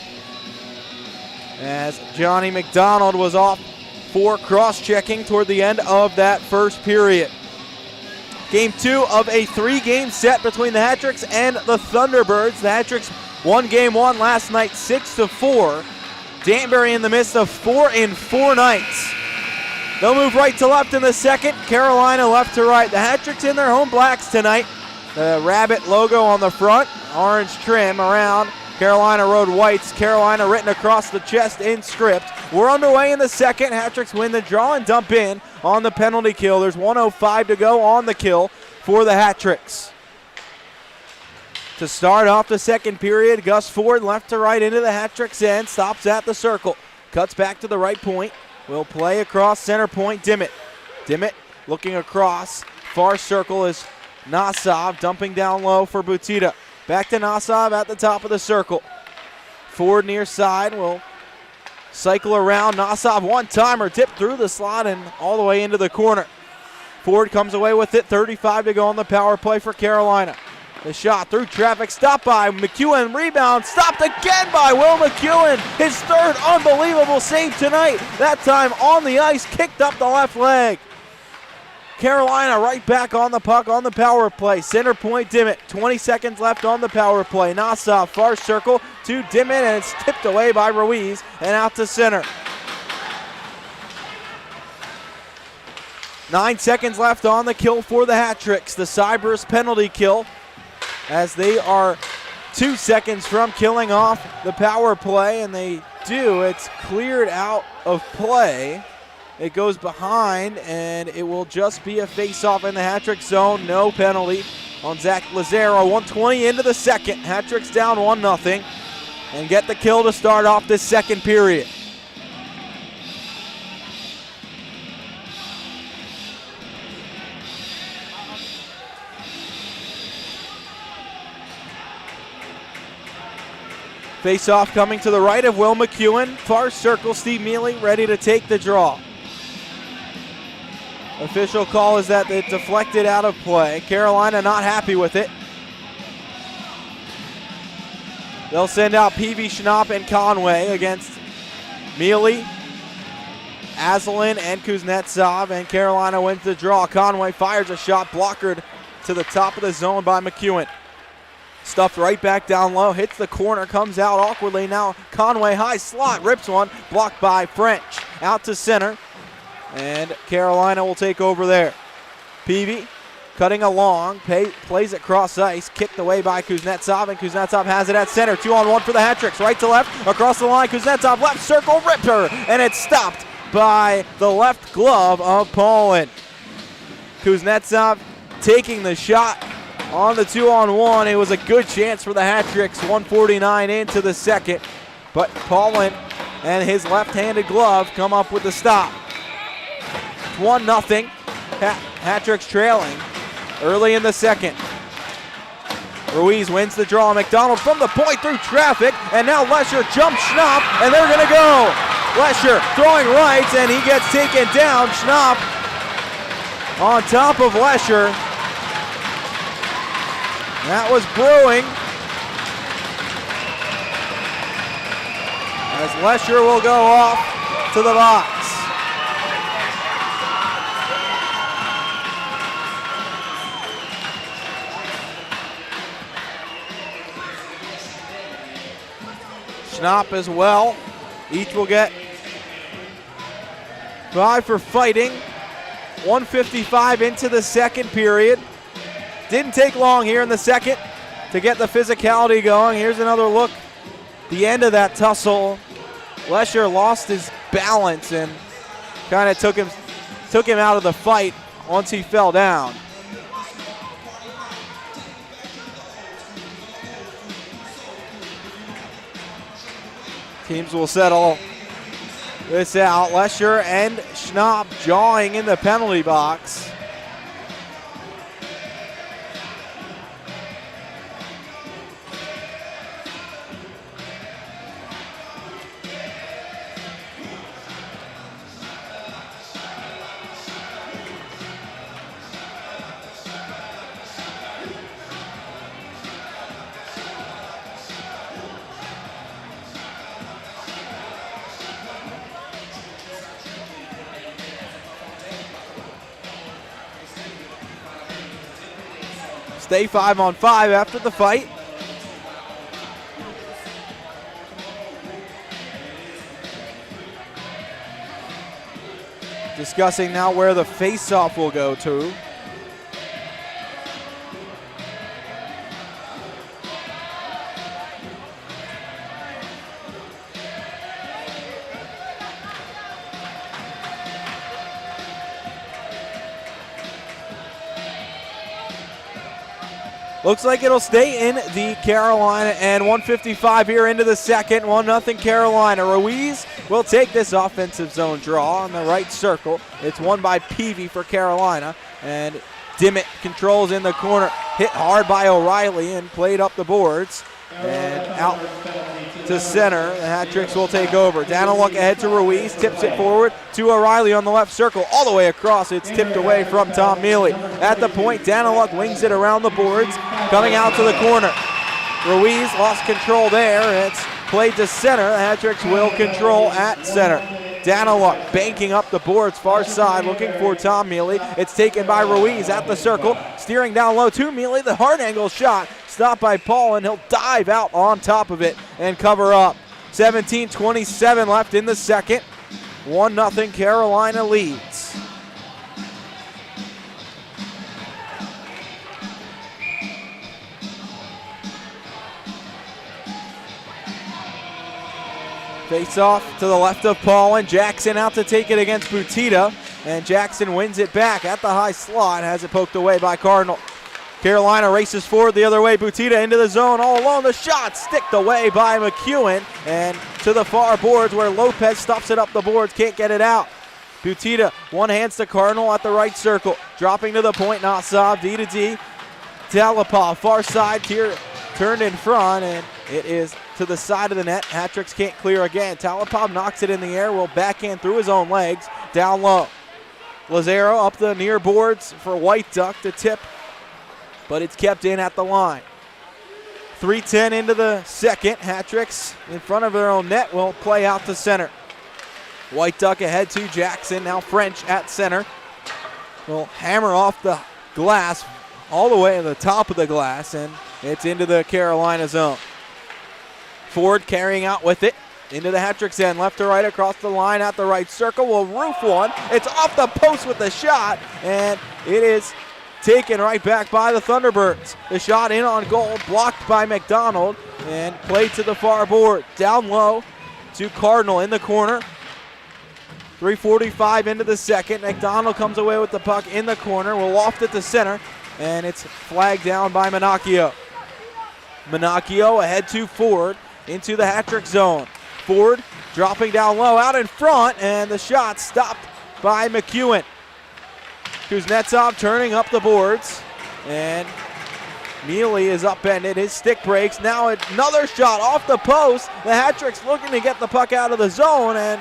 as Johnny McDonald was off for cross-checking toward the end of that first period. Game 2 of a 3-game set between the Hat-Tricks and the Thunderbirds. The Hat-Tricks won game 1 last night 6-4. Danbury in the midst of 4-4 nights. They'll move right to left in the second. Carolina left to right. The Hat-Tricks in their home blacks tonight. The rabbit logo on the front, orange trim around. Carolina road whites. Carolina written across the chest in script. We're underway in the second. Hat-Tricks win the draw and dump in on the penalty kill. There's 1:05 to go on the kill for the Hat-Tricks. To start off the second period, Gus Ford left to right into the Hat-Tricks end, stops at the circle, cuts back to the right point, will play across center point, Dimmitt. Dimmitt looking across, far circle is Nassau, dumping down low for Butita. Back to Nassau at the top of the circle. Ford near side will cycle around. Nassau one-timer, tip through the slot and all the way into the corner. Ford comes away with it, 35 to go on the power play for Carolina. The shot through traffic, stopped by McEwen, rebound, stopped again by Will McEwen. His third unbelievable save tonight. That time on the ice, kicked up the left leg. Carolina right back on the puck on the power play. Center point, Dimmitt. 20 seconds left on the power play. Nassau, far circle to Dimmitt, and it's tipped away by Ruiz and out to center. 9 seconds left on the kill for the Hat-Tricks. The Cybers penalty kill, as they are 2 seconds from killing off the power play, and they do. It's cleared out of play. It goes behind, and it will just be a face-off in the Hat-Tricks zone. No penalty on Zach Lazaro. 1:20 into the second. Hat-Tricks down 1-0 and get the kill to start off this second period. Face-off coming to the right of Will McEwen. Far circle, Steve Mealy ready to take the draw. Official call is that it deflected out of play. Carolina not happy with it. They'll send out Peavy, Schnapp, and Conway against Mealy, Asselin, and Kuznetsov, and Carolina wins the draw. Conway fires a shot, blockered to the top of the zone by McEwen. Stuffed right back down low, hits the corner, comes out awkwardly. Now Conway high slot, rips one, blocked by French. Out to center, and Carolina will take over there. Peavy cutting along, plays it cross ice, kicked away by Kuznetsov, and Kuznetsov has it at center. 2-on-1 for the Hat-Tricks, right to left, across the line. Kuznetsov left circle, ripped her, and it's stopped by the left glove of Paulin. Kuznetsov taking the shot on the 2-on-1. It was a good chance for the Hat-Tricks, 1:49 into the second, but Paulin and his left-handed glove come up with the stop. 1-0, Hat-Tricks trailing early in the second. Ruiz wins the draw. McDonald from the point through traffic, and now Lesher jumps Schnapp, and they're gonna go. Lesher throwing rights, and he gets taken down. Schnapp on top of Lesher. That was brewing, as Lesher will go off to the box. Schnapp as well. Each will get 5 for fighting. 1:55 into the second period. Didn't take long here in the second to get the physicality going. Here's another look. The end of that tussle. Lesher lost his balance and kind of took him out of the fight once he fell down. Teams will settle this out. Lesher and Schnapp jawing in the penalty box. stay 5-on-5 after the fight. Discussing now where the face-off will go to. Looks like it'll stay in the Carolina end. 1:55 here into the second. 1-0 Carolina. Ruiz will take this offensive zone draw on the right circle. It's won by Peavy for Carolina. And Dimmitt controls in the corner. Hit hard by O'Reilly and played up the boards. And out to center. The Hat-Tricks will take over. Daniluk ahead to Ruiz. Tips it forward to O'Reilly on the left circle. All the way across. It's tipped away from Tom Mealy. At the point, Daniluk wings it around the boards. Coming out to the corner. Ruiz lost control there. It's played to center. The Hat-Tricks will control at center. Daniluk banking up the boards far side, looking for Tom Mealy. It's taken by Ruiz at the circle. Steering down low to Mealy. The hard angle shot. Stopped by Paul, and he'll dive out on top of it and cover up. 17:27 left in the second. 1-0 Carolina leads. Face off to the left of Paul, and Jackson out to take it against Butita. And Jackson wins it back at the high slot, has it poked away by Cardinal. Carolina races forward the other way. Butita into the zone all alone. The shot sticked away by McEwen. And to the far boards where Lopez stuffs it up the boards. Can't get it out. Butita one hands to Cardinal at the right circle. Dropping to the point. Nassau D to D. Talipov far side here. Turned in front. And it is to the side of the net. Hat-Tricks can't clear again. Talipov knocks it in the air. Will backhand through his own legs. Down low. Lazaro up the near boards for White Duck to tip. But it's kept in at the line. 3:10 into the second. Hat-Tricks in front of their own net will play out to center. White Duck ahead to Jackson. Now French at center. Will hammer off the glass all the way to the top of the glass, and it's into the Carolina zone. Ford carrying out with it. Into the Hat-Tricks end. Left to right across the line at the right circle. Will roof one. It's off the post with the shot, and it is taken right back by the Thunderbirds. The shot in on goal, blocked by McDonald, and played to the far board. Down low to Cardinal in the corner. 3:45 into the second. McDonald comes away with the puck in the corner. Will loft it to center, and it's flagged down by Minacchio. Minacchio ahead to Ford into the Hat-Trick zone. Ford dropping down low out in front, and the shot stopped by McEwen. Kuznetsov turning up the boards, and Mealy is upended. His stick breaks. Now another shot off the post. The Hat-Tricks looking to get the puck out of the zone, and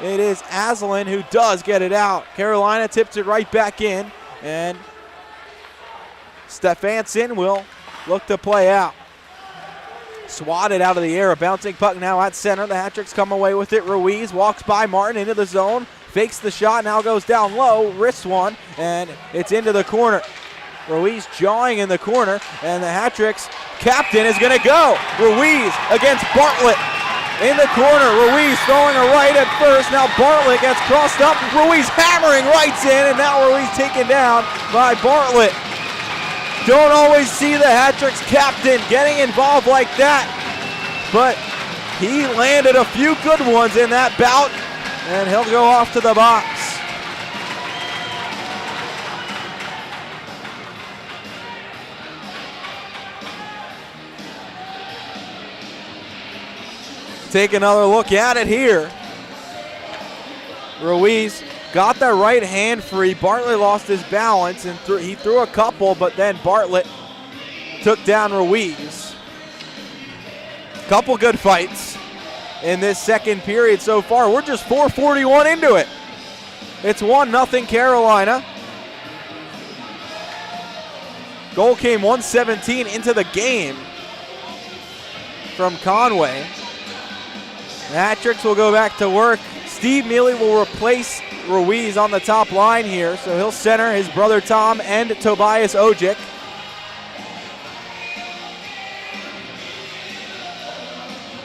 it is Aslan who does get it out. Carolina tips it right back in, and Stefanson will look to play out. Swatted out of the air. A bouncing puck now at center. The Hat-Tricks come away with it. Ruiz walks by Martin into the zone. Fakes the shot, now goes down low, wrists one, and it's into the corner. Ruiz jawing in the corner, and the Hat-Tricks captain is going to go. Ruiz against Bartlett in the corner. Ruiz throwing a right at first. Now Bartlett gets crossed up. Ruiz hammering rights in, and now Ruiz taken down by Bartlett. Don't always see the Hat-Tricks captain getting involved like that, but he landed a few good ones in that bout, and he'll go off to the box. Take another look at it here. Ruiz got the right hand free. Bartlett lost his balance, and he threw a couple, but then Bartlett took down Ruiz. Couple good fights in this second period so far. We're just 4:41 into it. It's 1-0 Carolina. Goal came 1:17 into the game from Conway. The Hat-Tricks will go back to work. Steve Mealy will replace Ruiz on the top line here, so he'll center his brother Tom and Tobias Ojic.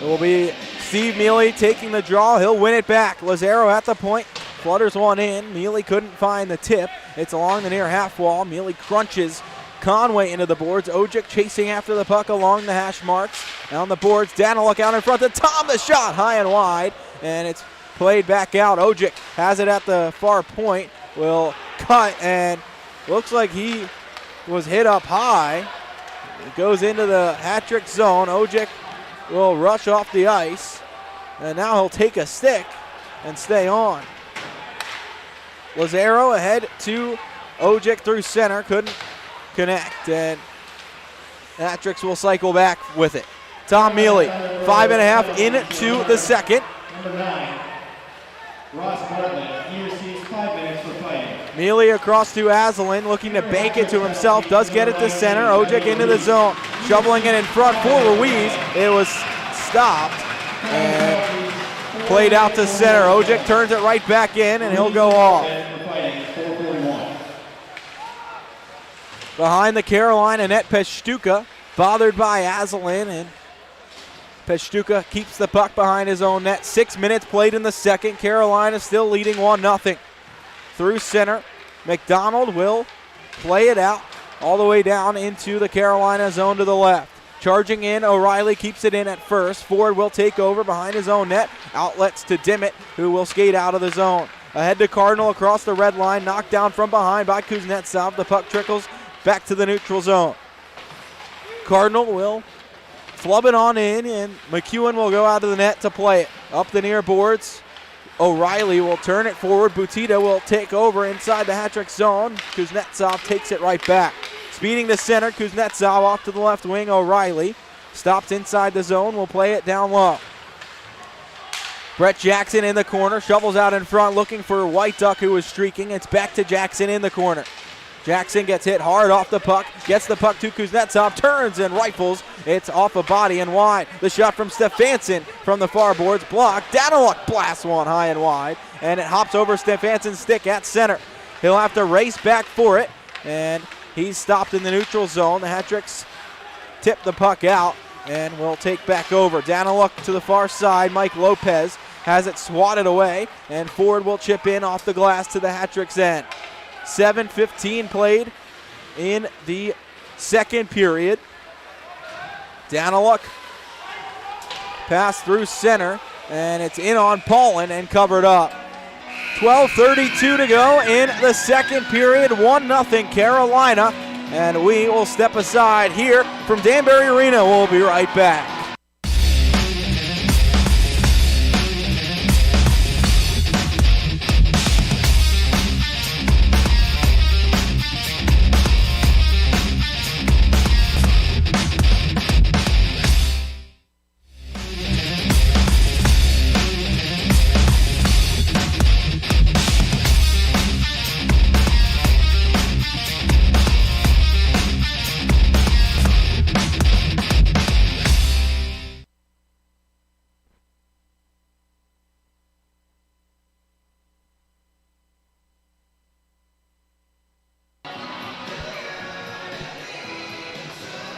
It will be Steve Mealy taking the draw. He'll win it back. Lazaro at the point. Flutters one in. Mealy couldn't find the tip. It's along the near half wall. Mealy crunches Conway into the boards. Ojic chasing after the puck along the hash marks. On the boards, Daniluk out in front to Tom. The shot high and wide, and it's played back out. Ojic has it at the far point. Will cut, and looks like he was hit up high. It goes into the hat-trick zone. Ojic will rush off the ice, and now he'll take a stick and stay on. Lazaro ahead to Ojic through center, couldn't connect, and Hat-tricks will cycle back with it. Tom Mealy, 5.5 into the second. Number 9, Ross Bartlett. He receives 5 minutes for fighting. Mealy across to Asselin, looking to bank it to himself. Does get it to center. Ojic into the zone. Shoveling it in front for Ruiz. It was stopped and played out to center. Ojic turns it right back in, and he'll go off. Behind the Carolina net, Peshtuka, bothered by Asselin, and Peshtuka keeps the puck behind his own net. 6 minutes played in the second. Carolina still leading 1-0. Through center, McDonald will play it out all the way down into the Carolina zone to the left. Charging in, O'Reilly keeps it in at first. Ford will take over behind his own net. Outlets to Dimmitt, who will skate out of the zone. Ahead to Cardinal across the red line. Knocked down from behind by Kuznetsov. The puck trickles back to the neutral zone. Cardinal will flub it on in, and McEwen will go out of the net to play it. Up the near boards, O'Reilly will turn it forward. Butita will take over inside the hat-trick zone. Kuznetsov takes it right back. Speeding to center, Kuznetsov off to the left wing. O'Reilly stops inside the zone, will play it down low. Brett Jackson in the corner, shovels out in front looking for White Duck, who was streaking. It's back to Jackson in the corner. Jackson gets hit hard off the puck, gets the puck to Kuznetsov, turns and rifles. It's off a body and wide. The shot from Stefansson from the far boards, blocked. Daniluk blasts one high and wide, and it hops over Stefansson's stick at center. He'll have to race back for it, and he's stopped in the neutral zone. The Hat-tricks tip the puck out and will take back over. Daniluk to the far side. Mike Lopez has it swatted away, and Ford will chip in off the glass to the Hat-tricks end. 7:15 played in the second period. Daniluk pass through center, and it's in on Paulin and covered up. 12:32 to go in the second period. 1-0 Carolina, and we will step aside here from Danbury Arena. We'll be right back.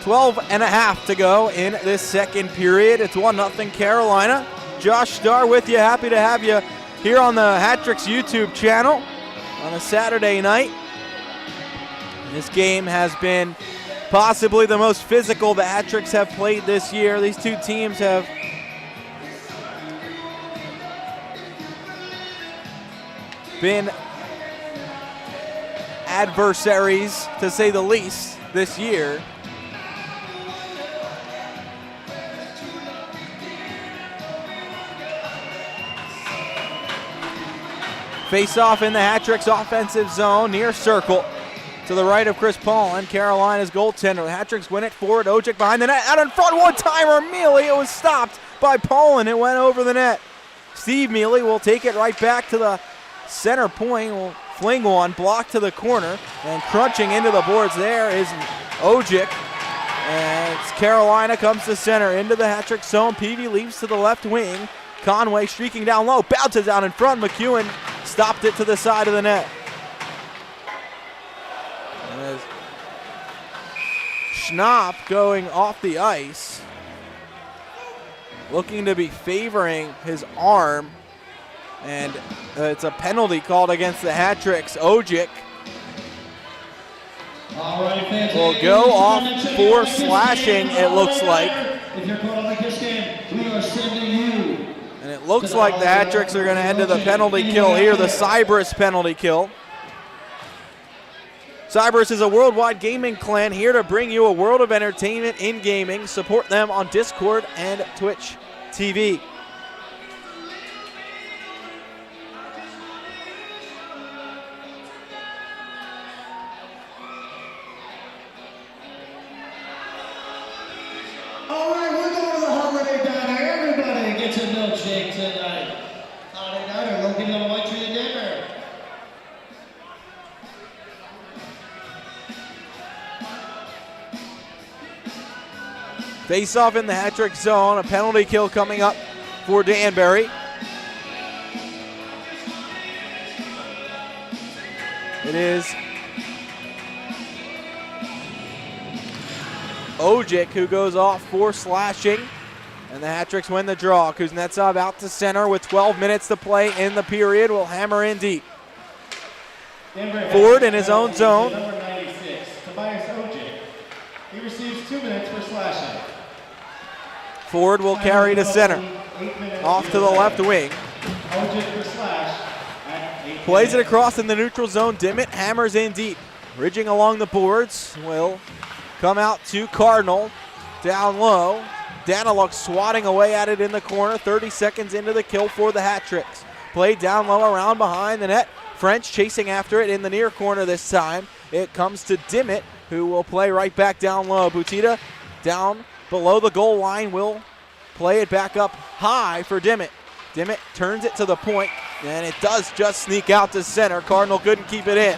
Twelve and a half to go in this second period. It's 1-0 Carolina. Josh Starr with you. Happy to have you here on the Hat-tricks YouTube channel on a Saturday night. This game has been possibly the most physical the Hat-tricks have played this year. These two teams have been adversaries, to say the least, this year. Face off in the Hat-tricks offensive zone, near circle. To the right of Chris Paulin, Carolina's goaltender. The Hat-tricks win it forward. Ojic behind the net, out in front, one-timer. Mealy, it was stopped by Paulin. It went over the net. Steve Mealy will take it right back to the center point. Will fling one, blocked to the corner, and crunching into the boards there is Ojic. And it's Carolina comes to center into the Hat-trick zone. Peavy leaves to the left wing. Conway streaking down low, bounces out in front. McEwen stopped it to the side of the net. And Schnapp going off the ice looking to be favoring his arm. And it's a penalty called against the Hat Tricks. Ojic will go off for slashing, it looks like. If you're caught on the kiss game, we are sending you. And it looks like the Hat Tricks are going to head to the penalty kill here, the Cybers penalty kill. Cybers is a worldwide gaming clan here to bring you a world of entertainment in gaming. Support them on Discord and Twitch TV. All right, we're going to the holiday diner. Everybody gets a milkshake tonight. Holiday diner located on White Tree in Denver. Face off in the Hat Trick zone. A penalty kill coming up for Danbury. It is Ojic who goes off for slashing, and the Hat Tricks win the draw. Kuznetsov out to center with 12 minutes to play in the period. Will hammer in deep. Ford in his own zone. Number 96, Tobias Ojic. He receives 2 minutes for slashing. Ford will carry to center. Off to the left wing. Ojic for slash at 8 Plays it minutes. across in the neutral zone. Dimmitt hammers in deep. Ridging along the boards will come out to Cardinal. Down low. Daniluk swatting away at it in the corner. 30 seconds into the kill for the Hat Tricks. Played down low around behind the net. French chasing after it in the near corner this time. It comes to Dimmitt, who will play right back down low. Butita down below the goal line will play it back up high for Dimmitt. Dimmitt turns it to the point, and it does just sneak out to center. Cardinal couldn't keep it in.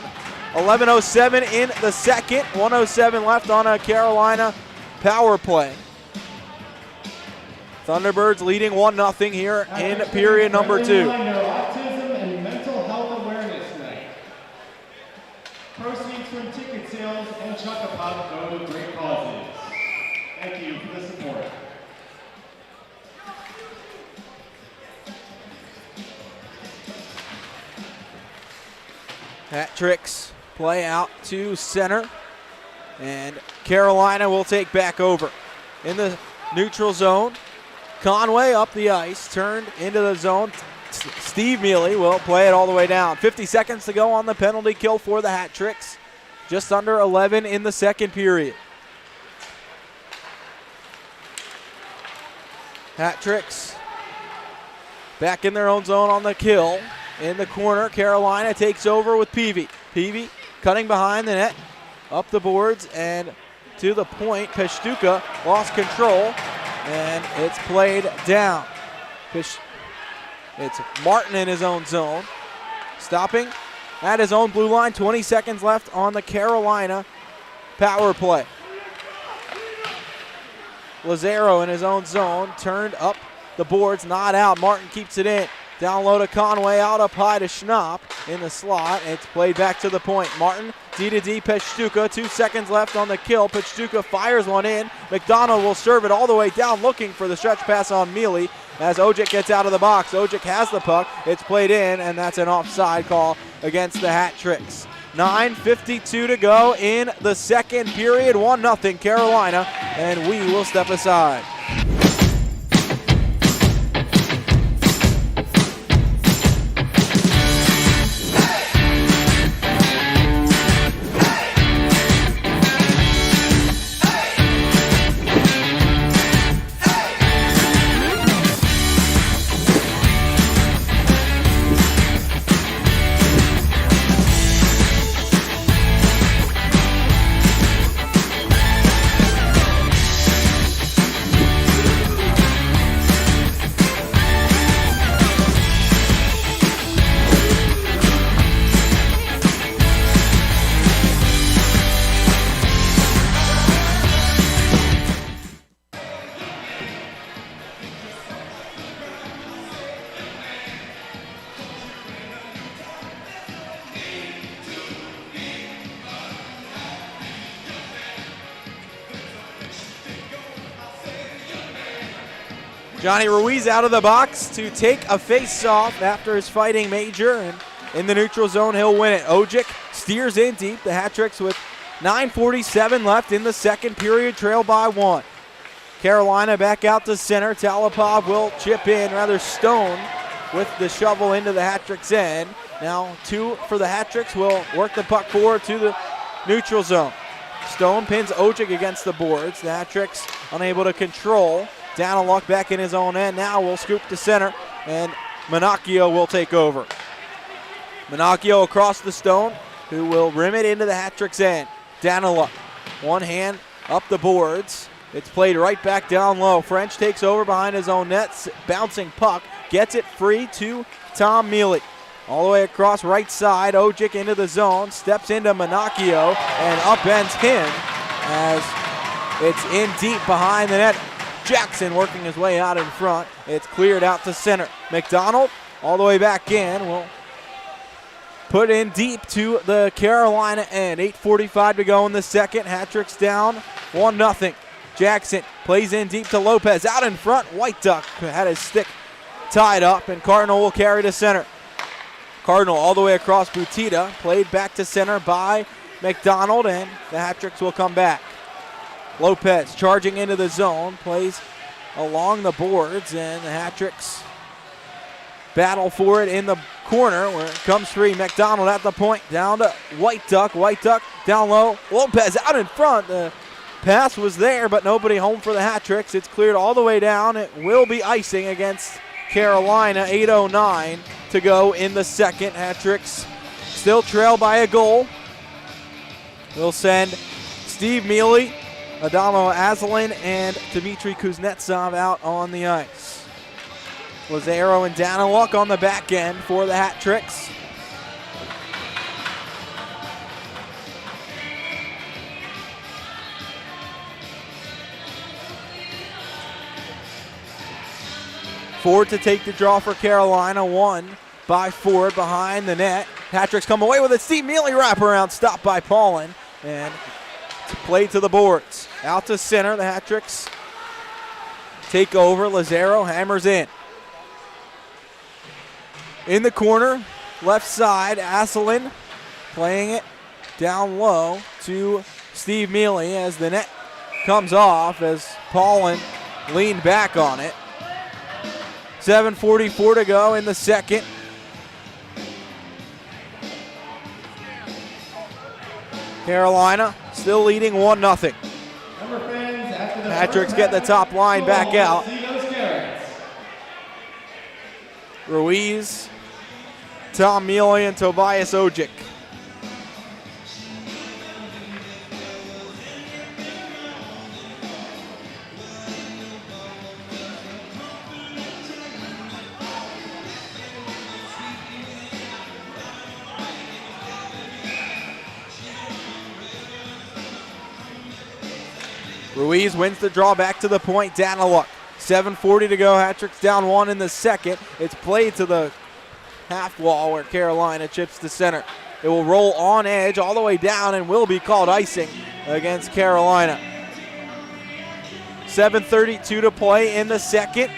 11:07 in the second, 1:07 left on a Carolina power play. Thunderbirds leading 1-0 here in period number 2. Autism and Mental Health Awareness Night. Proceeds from ticket sales and Chuck-a-Pop go to great causes. Thank you for the support. Hat Tricks play out to center, and Carolina will take back over. In the neutral zone, Conway up the ice, turned into the zone. Steve Mealy will play it all the way down. 50 seconds to go on the penalty kill for the Hat Tricks. Just under 11 in the second period. Hat Tricks back in their own zone on the kill. In the corner, Carolina takes over with Peavy. Peavy cutting behind the net, up the boards, and to the point. Peshtuka lost control, and it's played down. It's Martin in his own zone. Stopping at his own blue line. 20 seconds left on the Carolina power play. Lazaro in his own zone, turned up the boards, not out. Martin keeps it in. Down low to Conway, out up high to Schnapp in the slot. It's played back to the point. Martin, D-to-D, Peshtuka. 2 seconds left on the kill. Peshtuka fires one in. McDonald will serve it all the way down, looking for the stretch pass on Mealy as Ojic gets out of the box. Ojic has the puck. It's played in, and that's an offside call against the Hat Tricks. 9:52 to go in the second period. 1-0 Carolina, and we will step aside. Johnny Ruiz out of the box to take a face-off after his fighting major, and in the neutral zone, he'll win it. Ojic steers in deep. The Hat-Tricks with 9:47 left in the second period, trail by 1. Carolina back out to center. Talipov will chip in, rather Stone with the shovel into the Hat-Tricks end. Now 2 for the Hat-Tricks will work the puck forward to the neutral zone. Stone pins Ojic against the boards. The Hat-Tricks unable to control. Daniluk back in his own end. Now will scoop to center, and Menacchio will take over. Menacchio across the Stone, who will rim it into the Hat-Tricks end. Daniluk, one hand up the boards. It's played right back down low. French takes over behind his own net, bouncing puck, gets it free to Tom Mealy. All the way across right side, Ojic into the zone, steps into Menacchio and upends him as it's in deep behind the net. Jackson working his way out in front. It's cleared out to center. McDonald all the way back in will put in deep to the Carolina end. 8:45 to go in the second. Hat-Tricks down 1-0. Jackson plays in deep to Lopez. Out in front, White Duck had his stick tied up, and Cardinal will carry to center. Cardinal all the way across Butita, played back to center by McDonald, and the Hat-Tricks will come back. Lopez charging into the zone, plays along the boards, and the Hat-Tricks battle for it in the corner where it comes free. McDonald at the point, down to White Duck. White Duck down low. Lopez out in front. The pass was there, but nobody home for the Hat-Tricks. It's cleared all the way down. It will be icing against Carolina. 8:09 to go in the second. Hat-Tricks still trail by a goal. We'll send Steve Mealy, Adamo Azalin, and Dmitry Kuznetsov out on the ice. Lazaro and Daniluk on the back end for the Hat-Tricks. Ford to take the draw for Carolina. 1 by Ford behind the net. Hat-Tricks come away with it. Steve Mealy wraparound, stopped by Paulin, and play to the boards. Out to center, the Hat-Tricks take over. Lazaro hammers in. In the corner, left side, Asselin playing it down low to Steve Mealy as the net comes off as Paulin leaned back on it. 7:44 to go in the second. Carolina still leading 1-0. Hat-Tricks get the top line back out. Ruiz, Tom Mealy, and Tobias Ojic. Ruiz wins the draw back to the point. Daniluk. 7:40 to go. Hat-Tricks down 1 in the second. It's played to the half wall where Carolina chips to center. It will roll on edge all the way down and will be called icing against Carolina. 7:32 to play in the second.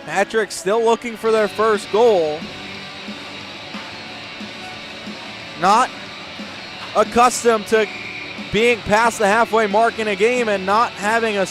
Hat-Tricks still looking for their first goal. Not accustomed to being past the halfway mark in a game and not having a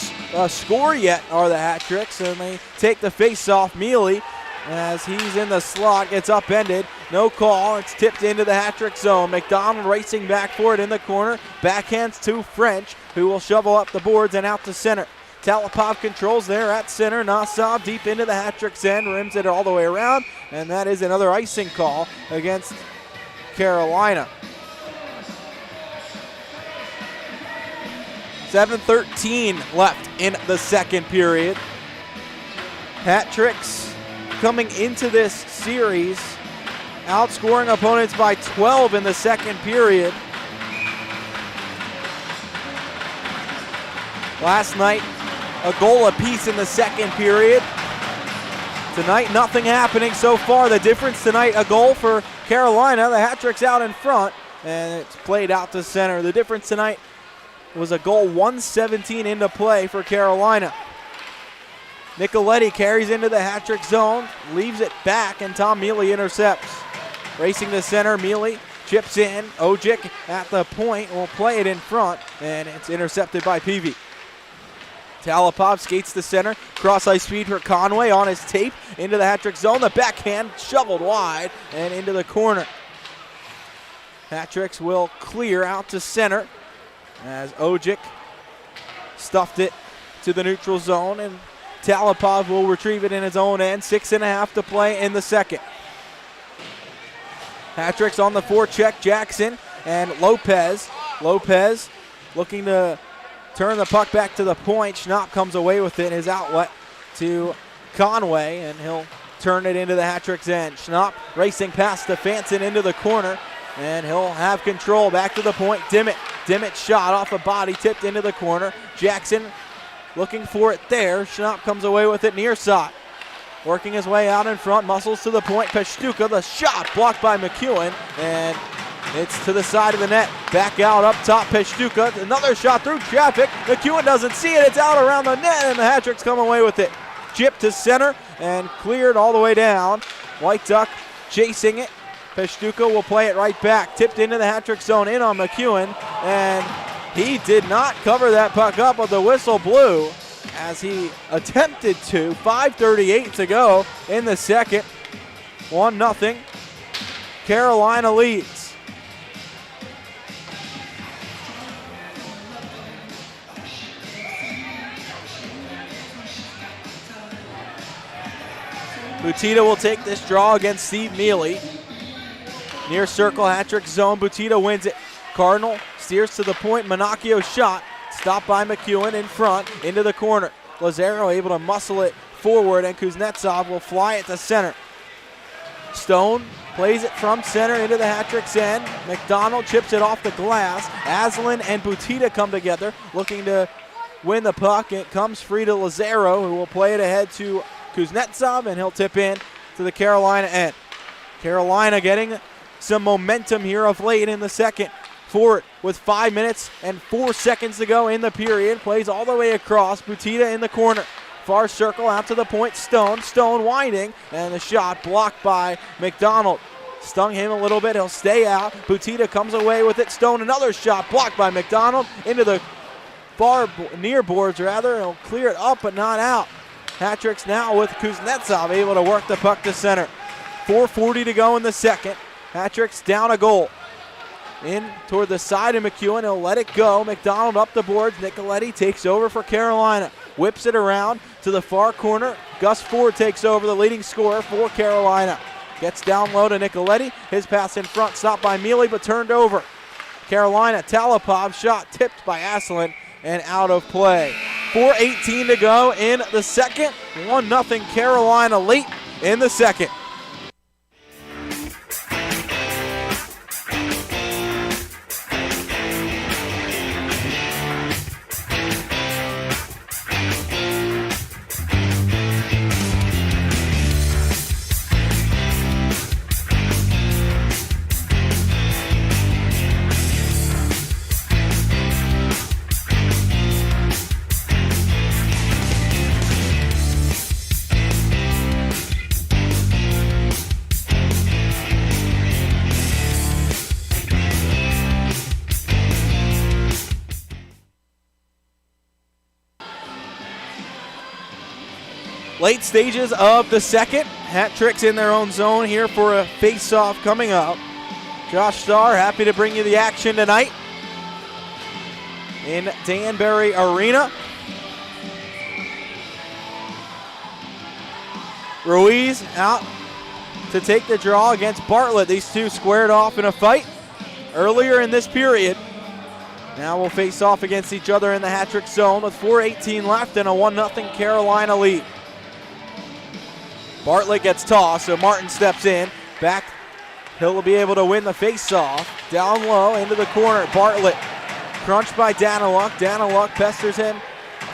score yet are the Hat-Tricks, and they take the face-off. Mealy, as he's in the slot, gets upended. No call. It's tipped into the Hat-Trick zone. McDonald racing back for it in the corner. Backhands to French, who will shovel up the boards and out to center. Talipov controls there at center. Nassau deep into the Hat-Trick's end, rims it all the way around, and that is another icing call against Carolina. 7:13 left in the second period. Hat-Tricks coming into this series, outscoring opponents by 12 in the second period. Last night, a goal apiece in the second period. Tonight, nothing happening so far. The difference tonight, a goal for Carolina. The Hat-Tricks out in front, and it's played out to center. The difference tonight, was a goal 117 into play for Carolina. Nicoletti carries into the hat-trick zone, leaves it back, and Tom Mealy intercepts. Racing to center, Mealy chips in. Ojic at the point will play it in front, and it's intercepted by Peavy. Talipov skates to center, cross-ice speed for Conway on his tape, into the hat-trick zone. The backhand shoveled wide and into the corner. Hat-tricks will clear out to center as Ojic stuffed it to the neutral zone, and Talipov will retrieve it in his own end. 6.5 to play in the second. Hat-tricks on the forecheck, Jackson and Lopez. Lopez looking to turn the puck back to the point. Schnapp comes away with it, his outlet to Conway, and he'll turn it into the hat-trick's end. Schnapp racing past Stefanson into the corner, and he'll have control back to the point. Dimmitt shot off a body, tipped into the corner. Jackson looking for it there. Schnapp comes away with it near side. Working his way out in front, muscles to the point. Peshtuka, the shot blocked by McEwen, and it's to the side of the net. Back out up top, Peshtuka. Another shot through traffic. McEwen doesn't see it. It's out around the net, and the hat-tricks come away with it. Chip to center and cleared all the way down. White Duck chasing it. Peshtuka will play it right back. Tipped into the hat-trick zone, in on McEwen, and he did not cover that puck up, but the whistle blew as he attempted to. 5:38 to go in the second. 1-0. Carolina leads. Butita will take this draw against Steve Mealy. Near circle, hat-trick zone. Butita wins it. Cardinal steers to the point. Monacchio shot. Stopped by McEwen in front, into the corner. Lazaro able to muscle it forward, and Kuznetsov will fly it to center. Stone plays it from center into the hat-trick's end. McDonald chips it off the glass. Aslan and Butita come together, looking to win the puck. It comes free to Lazaro, who will play it ahead to Kuznetsov, and he'll tip in to the Carolina end. Carolina getting some momentum here of late in the second. Ford with 5 minutes and 4 seconds to go in the period. Plays all the way across. Butita in the corner. Far circle out to the point. Stone winding, and the shot blocked by McDonald. Stung him a little bit. He'll stay out. Butita comes away with it. Stone, another shot blocked by McDonald into the far near boards rather. He'll clear it up but not out. Hat-tricks now with Kuznetsov able to work the puck to center. 4:40 to go in the second. Hat-tricks down a goal. In toward the side of McEwen, he'll let it go. McDonald up the boards. Nicoletti takes over for Carolina. Whips it around to the far corner. Gus Ford takes over, the leading scorer for Carolina. Gets down low to Nicoletti. His pass in front, stopped by Mealy, but turned over. Carolina, Talipov shot tipped by Aslan and out of play. 4:18 to go in the second. 1-0 Carolina late in the second. Late stages of the second. Hat-tricks in their own zone here for a face-off coming up. Josh Starr, happy to bring you the action tonight in Danbury Arena. Ruiz out to take the draw against Bartlett. These two squared off in a fight earlier in this period. Now we'll face off against each other in the hat-trick zone with 4:18 left and a 1-0 Carolina lead. Bartlett gets tossed, so Martin steps in. Back, he'll be able to win the face-off. Down low, into the corner. Bartlett crunched by Daniluk. Daniluk pesters him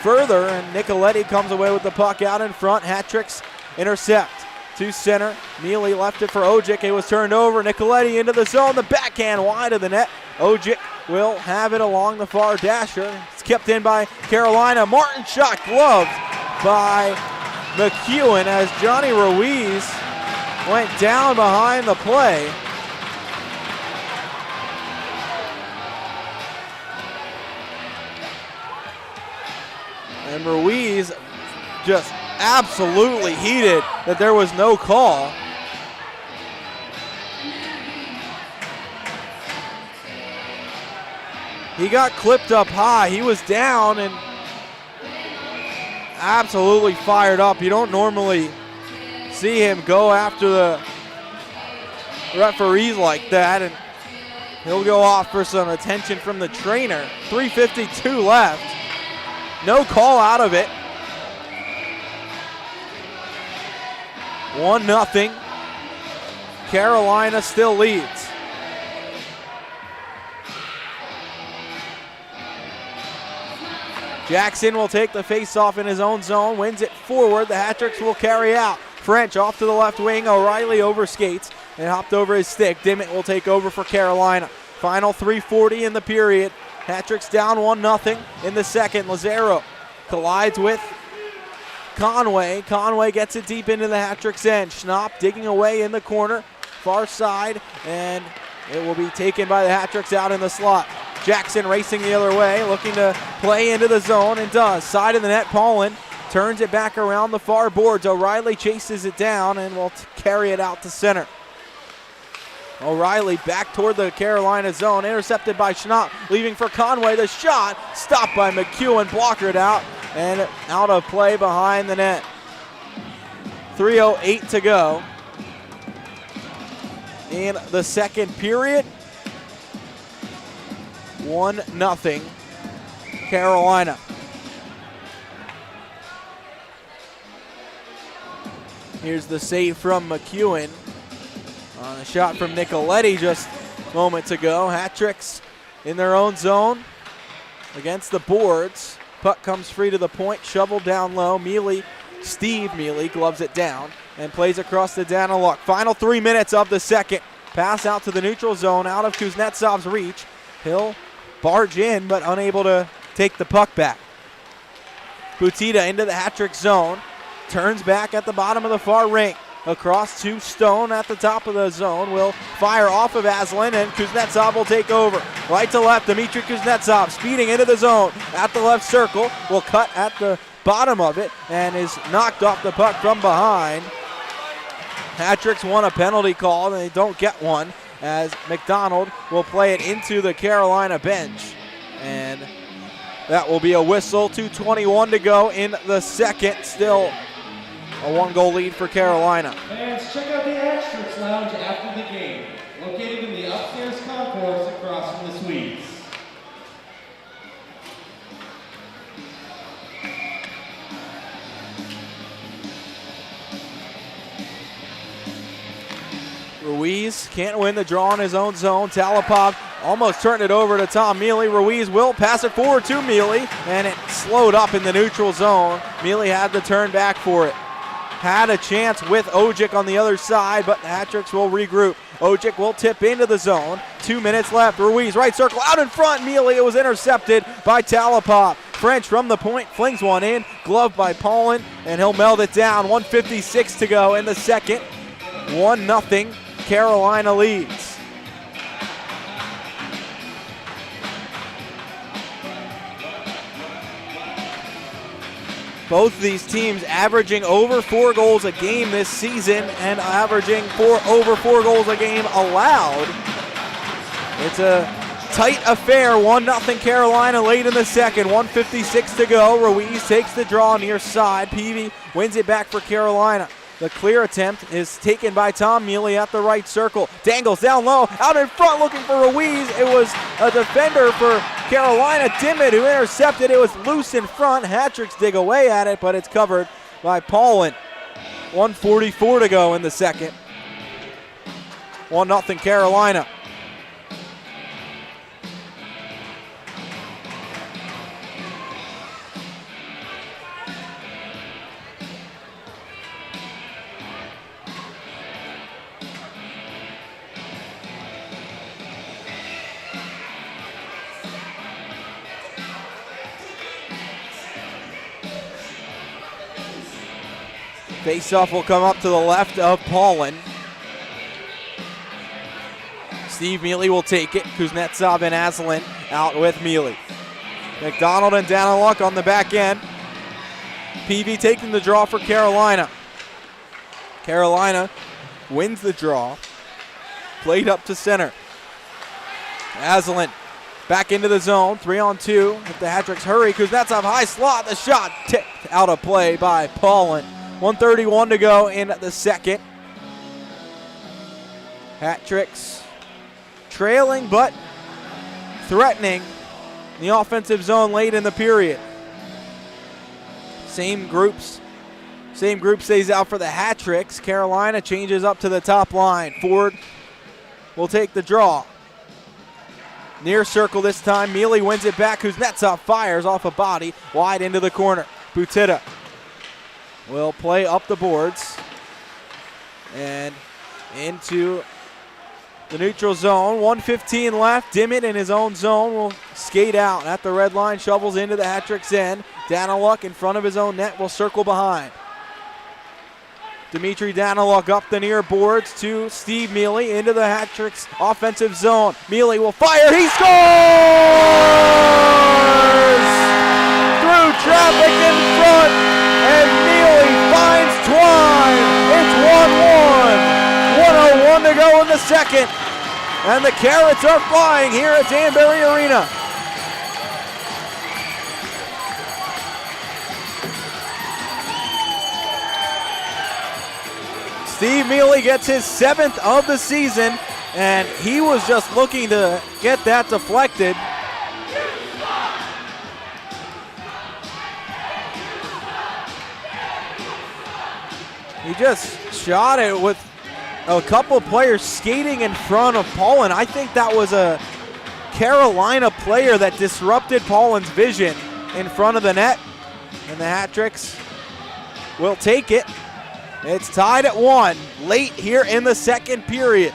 further, and Nicoletti comes away with the puck out in front. Hat-tricks intercept. To center, Mealy left it for Ojic. It was turned over. Nicoletti into the zone. The backhand wide of the net. Ojic will have it along the far dasher. It's kept in by Carolina. Martin shot gloved by McEwen as Johnny Ruiz went down behind the play. And Ruiz just absolutely heated that there was no call. He got clipped up high. He was down and absolutely fired up. You don't normally see him go after the referees like that, and he'll go off for some attention from the trainer. 3:52 left. No call out of it. 1-0. Carolina still leads. Jackson will take the face-off in his own zone, wins it forward. The Hat-Tricks will carry out. French off to the left wing. O'Reilly overskates and hopped over his stick. Dimmitt will take over for Carolina. Final 3:40 in the period. Hat-Tricks down 1-0 in the second. Lazaro collides with Conway. Conway gets it deep into the Hat-Tricks end. Schnapp digging away in the corner, far side, and it will be taken by the Hat-Tricks out in the slot. Jackson racing the other way, looking to play into the zone, and does. Side of the net, Paulin turns it back around the far boards. O'Reilly chases it down and will carry it out to center. O'Reilly back toward the Carolina zone, intercepted by Schnapp, leaving for Conway. The shot stopped by McEwen, blockered out, and out of play behind the net. 3:08 to go in the second period. 1-0 Carolina. Here's the save from McEwen on a shot from Nicoletti just moments ago. Hat-Tricks in their own zone against the boards. Puck comes free to the point, shoveled down low. Steve Mealy gloves it down and plays across the down look. Final 3 minutes of the second. Pass out to the neutral zone, out of Kuznetsov's reach. He'll barge in, but unable to take the puck back. Butita into the Hat-Trick zone. Turns back at the bottom of the far rink. Across to Stone at the top of the zone. Will fire off of Aslan, and Kuznetsov will take over. Right to left, Dmitry Kuznetsov speeding into the zone. At the left circle, will cut at the bottom of it, and is knocked off the puck from behind. Hat-Tricks won a penalty call, and they don't get one, as McDonald will play it into the Carolina bench. And that will be a whistle. 2:21 to go in the second. Still a 1-goal lead for Carolina. Fans, check out the Hat-Tricks Lounge after the game, located in the upstairs concourse across from the suites. Ruiz can't win the draw in his own zone. Talipov almost turned it over to Tom Mealy. Ruiz will pass it forward to Mealy, and it slowed up in the neutral zone. Mealy had to turn back for it. Had a chance with Ojic on the other side, but the Hat-Tricks will regroup. Ojic will tip into the zone. 2 minutes left. Ruiz, right circle, out in front. Mealy, it was intercepted by Talipov. French from the point, flings one in. Gloved by Paulin, and he'll meld it down. 1:56 to go in the second. 1-0. Carolina leads. Both these teams averaging over 4 goals a game this season and averaging over 4 goals a game allowed. It's a tight affair. 1-0 Carolina late in the second. 1:56 to go. Ruiz takes the draw near side. Peavy wins it back for Carolina. The clear attempt is taken by Tom Mealy at the right circle. Dangles down low, out in front looking for Ruiz. It was a defender for Carolina, Dimmitt, who intercepted. It was loose in front. Hat-Tricks dig away at it, but it's covered by Paulin. 1:44 to go in the second. 1-0 Carolina. Face-off will come up to the left of Paulin. Steve Mealy will take it. Kuznetsov and Aslan out with Mealy. McDonald and Daniluk on the back end. Peavy taking the draw for Carolina. Carolina wins the draw. Played up to center. Aslan back into the zone. 3-on-2. If the Hat-Tricks hurry, Kuznetsov high slot. The shot tipped out of play by Paulin. 1:31 to go in the second. Hat-Tricks trailing but threatening the offensive zone late in the period. Same group stays out for the Hat-Tricks. Carolina changes up to the top line. Ford will take the draw. Near circle this time. Mealy wins it back. Kuznetsov fires off a body wide into the corner. Butita will play up the boards and into the neutral zone. 1:15 left. Dimmitt in his own zone will skate out at the red line. Shovels into the Hat-Tricks end. Daniluk in front of his own net will circle behind. Dimitri Daniluk up the near boards to Steve Mealy into the Hat-Tricks offensive zone. Mealy will fire. He scores! Through traffic in front, and Mealy finds Twine. It's 1-1. 1:01 to go in the second. And the Carrots are flying here at Danbury Arena. Steve Mealy gets his 7th of the season, and he was just looking to get that deflected. He just shot it with a couple players skating in front of Paulin. I think that was a Carolina player that disrupted Paulin's vision in front of the net, and the Hat-Tricks will take it. It's tied at 1 late here in the second period.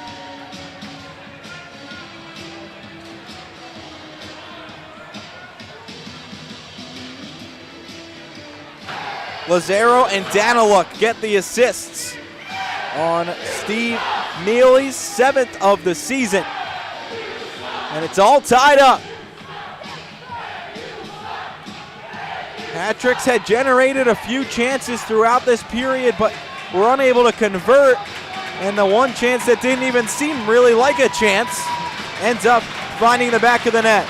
Lazaro and Daniluk get the assists on Steve Mealy's 7th of the season. And it's all tied up. Hat-Tricks had generated a few chances throughout this period, but were unable to convert. And the one chance that didn't even seem really like a chance ends up finding the back of the net.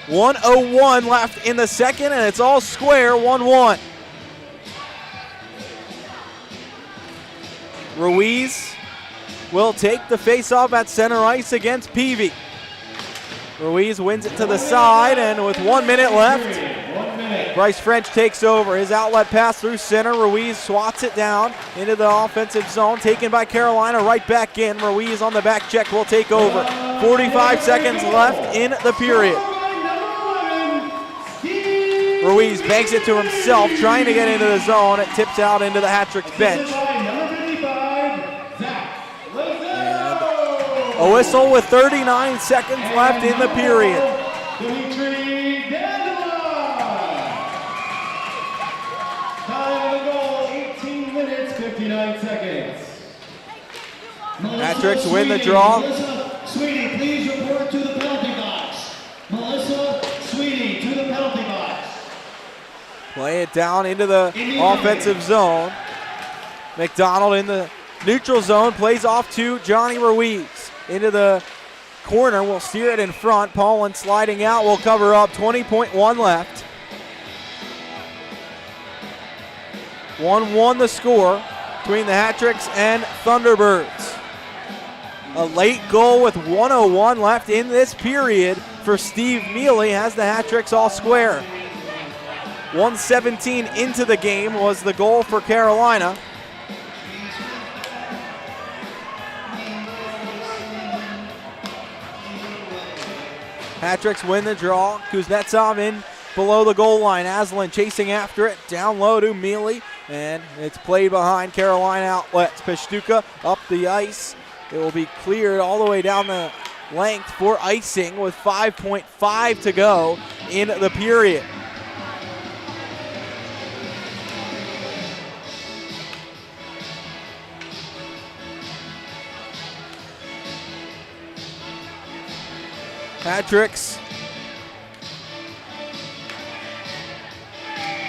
.101 left in the second, and it's all square, 1-1. Ruiz will take the face-off at center ice against Peavy. Ruiz wins it to the side, and with 1 minute left, Bryce French takes over. His outlet pass through center. Ruiz swats it down into the offensive zone, taken by Carolina, right back in. Ruiz on the back check will take over. 45 seconds left in the period. Ruiz banks it to himself, trying to get into the zone. It tips out into the Hat-Tricks bench. And a whistle with 39 seconds left in the period. Time of the goal, 18 minutes, 59 seconds. Hat-Tricks win the draw. Melissa Sweetie, please report to the penalty box. Melissa Sweetie to the penalty box. Play it down into the offensive zone. McDonald in the neutral zone, plays off to Johnny Ruiz. Into the corner, will steer it in front. Paulin sliding out, will cover up. 20.1 left. 1-1 the score between the Hat-Tricks and Thunderbirds. A late goal with 1:01 left in this period for Steve Mealy has the Hat-Tricks all square. 1:17 into the game was the goal for Carolina. Hat-Tricks win the draw. Kuznetsov in below the goal line. Aslan chasing after it. Down low to Mealy. And it's played behind Carolina outlets. Pashtuka up the ice. It will be cleared all the way down the length for icing with 5.5 to go in the period. Hat-tricks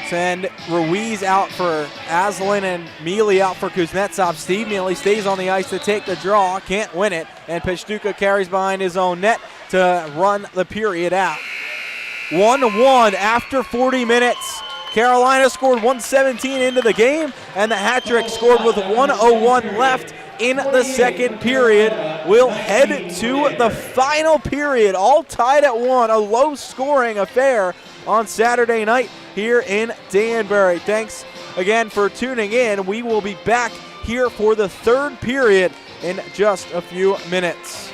send Ruiz out for Aslan and Mealy out for Kuznetsov. Steve Mealy stays on the ice to take the draw, can't win it, and Peshtuka carries behind his own net to run the period out. 1-1 after 40 minutes. Carolina scored 117 into the game, and the hat-trick scored with 1:01 left in the second period. We'll head to the final period, all tied at 1, a low-scoring affair on Saturday night here in Danbury. Thanks again for tuning in. We will be back here for the third period in just a few minutes.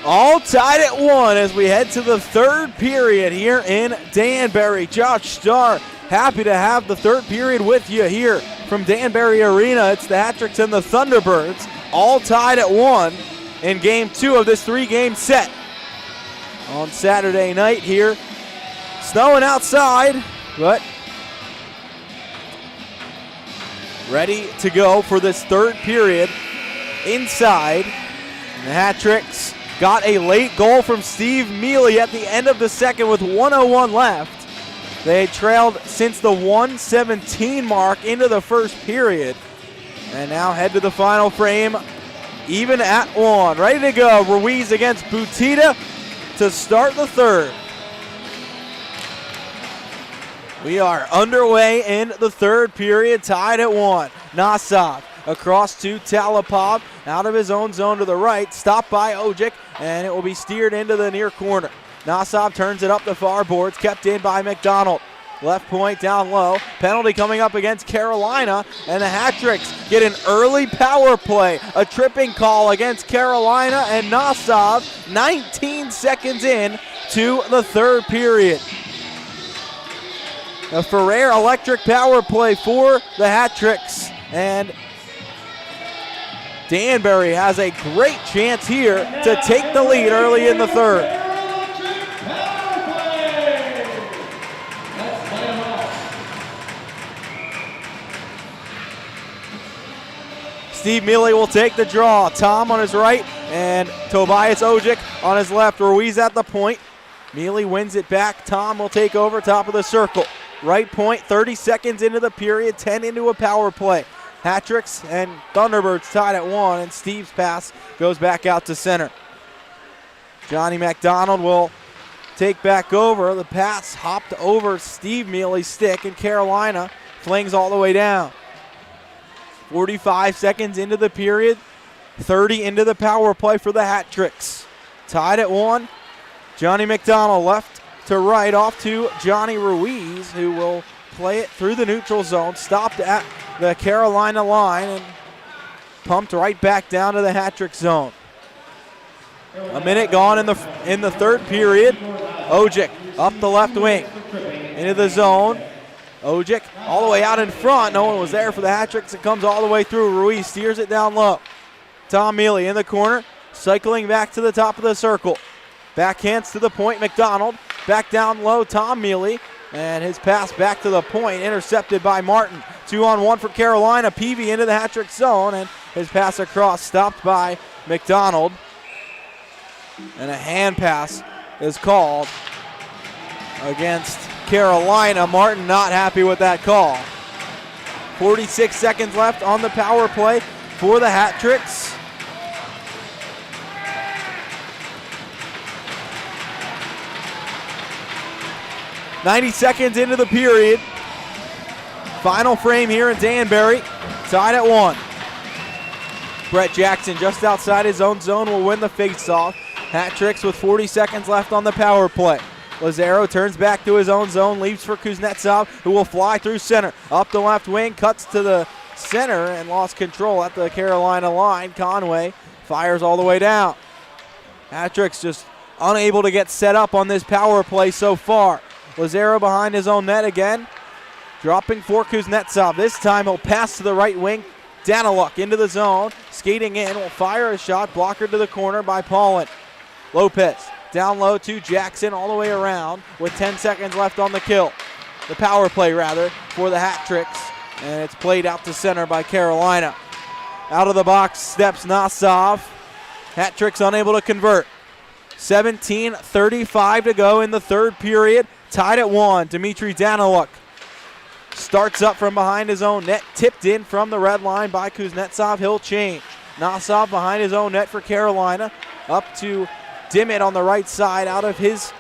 All tied at 1 as we head to the third period here in Danbury. Josh Starr, happy to have the third period with you here from Danbury Arena. It's the Hat-Tricks and the Thunderbirds, all tied at 1 in game 2 of this 3-game set. On Saturday night here, snowing outside, but ready to go for this third period inside. And the Hat-Tricks got a late goal from Steve Mealy at the end of the second with 1:01 left. They trailed since the 1:17 mark into the first period. And now head to the final frame, even at 1. Ready to go, Ruiz against Butita to start the third. We are underway in the third period, tied at 1. Nasov across to Talipov, out of his own zone to the right, stopped by Ojic, and it will be steered into the near corner. Nasov turns it up the far boards, kept in by McDonald. Left point down low, penalty coming up against Carolina, and the Hat-Tricks get an early power play. A tripping call against Carolina, and Nasov 19 seconds in to the third period. A Ferrer electric power play for the Hat-Tricks, and Danbury has a great chance here to take the lead early in the third. Steve Mealy will take the draw. Tom on his right and Tobias Ojic on his left. Ruiz at the point. Mealy wins it back. Tom will take over top of the circle. Right point, 30 seconds into the period, 10 into a power play. Hat-Tricks and Thunderbirds tied at 1, and Steve's pass goes back out to center. Johnny McDonald will take back over. The pass hopped over Steve Mealy's stick, and Carolina flings all the way down. 45 seconds into the period, 30 into the power play for the Hat-Tricks. Tied at 1. Johnny McDonald left to right off to Johnny Ruiz, who will play it through the neutral zone, stopped at the Carolina line and pumped right back down to the Hat-Trick zone. A minute gone in the third period. Ojic up the left wing into the zone. Ojic all the way out in front. No one was there for the Hat-Tricks. It comes all the way through. Ruiz steers it down low. Tom Mealy in the corner, cycling back to the top of the circle. Backhands to the point, McDonald. Back down low, Tom Mealy. And his pass back to the point, intercepted by Martin. 2-on-1 for Carolina. Peavy into the Hat-Trick zone, and his pass across stopped by McDonald. And a hand pass is called against Carolina. Martin not happy with that call. 46 seconds left on the power play for the Hat-Tricks. .90 seconds into the period. Final frame here in Danbury. Tied at 1. Brett Jackson just outside his own zone will win the face-off. Hat-Tricks with 40 seconds left on the power play. Lazaro turns back to his own zone, leaves for Kuznetsov, who will fly through center. Up the left wing, cuts to the center and lost control at the Carolina line. Conway fires all the way down. Hat-Tricks just unable to get set up on this power play so far. Lazaro behind his own net again, dropping for Kuznetsov. This time he'll pass to the right wing. Daniluk into the zone, skating in, will fire a shot, blocker to the corner by Paulin. Lopez down low to Jackson all the way around with 10 seconds left on the power play for the Hat-Tricks, and it's played out to center by Carolina. Out of the box steps Nasov. Hat-Tricks unable to convert. 17:35 to go in the third period. Tied at 1, Dmitry Daniluk starts up from behind his own net, tipped in from the red line by Kuznetsov. He'll change. Nasov behind his own net for Carolina, up to Dimmitt on the right side, out of his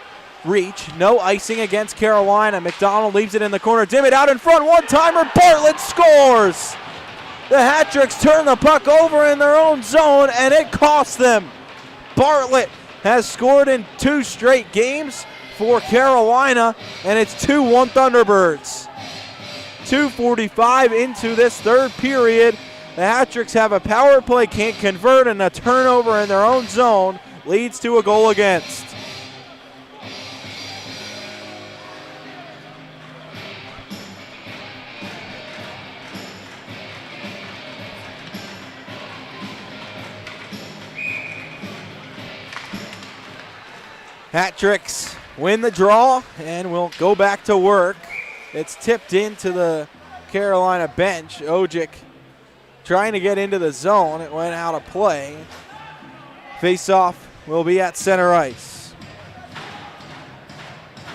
reach. No icing against Carolina. McDonald leaves it in the corner. Dimmitt out in front, one-timer. Bartlett scores! The Hat-Tricks turn the puck over in their own zone, and it costs them. Bartlett has scored in 2 straight games for Carolina, and it's 2-1 Thunderbirds. 2:45 into this third period. The Hat-Tricks have a power play, can't convert, and a turnover in their own zone. leads to a goal against. Hat Tricks win the draw and will go back to work. It's tipped into the Carolina bench. Ojic trying to get into the zone. It went out of play. Face-off will be at center ice.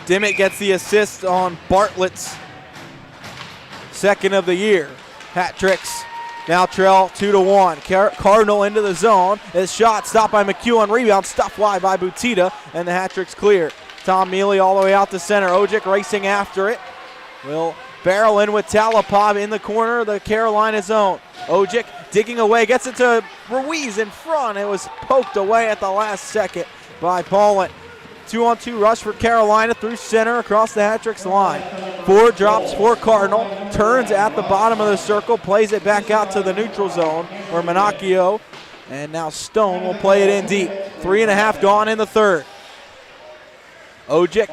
Dimmitt gets the assist on Bartlett's second of the year. Hat Tricks now trail 2-1. Cardinal into the zone. His shot stopped by McHugh on rebound. Stuffed wide by Butita, and the Hat Tricks clear. Tom Mealy all the way out to center. Ojic racing after it. Will barrel in with Talipov in the corner of the Carolina zone. Ojic digging away, gets it to Ruiz in front. It was poked away at the last second by Paulin. 2-on-2 rush for Carolina through center across the Hat Tricks line. 4 drops for Cardinal. Turns at the bottom of the circle, plays it back out to the neutral zone where Minacchio and now Stone will play it in deep. 3.5 gone in the third. Ojic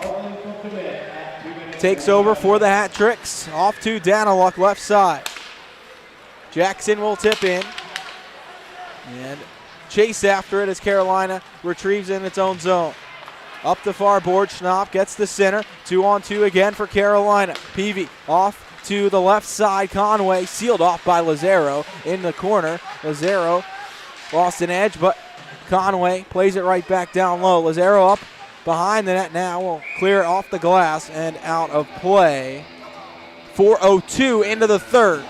takes over for the Hat Tricks. Off to Daniluk left side. Jackson will tip in and chase after it as Carolina retrieves in its own zone. Up the far board, Schnapp gets the center. 2-on-2 again for Carolina. Peavy off to the left side. Conway sealed off by Lazaro in the corner. Lazaro lost an edge, but Conway plays it right back down low. Lazaro up behind the net now will clear it off the glass and out of play. 4:02 into the third.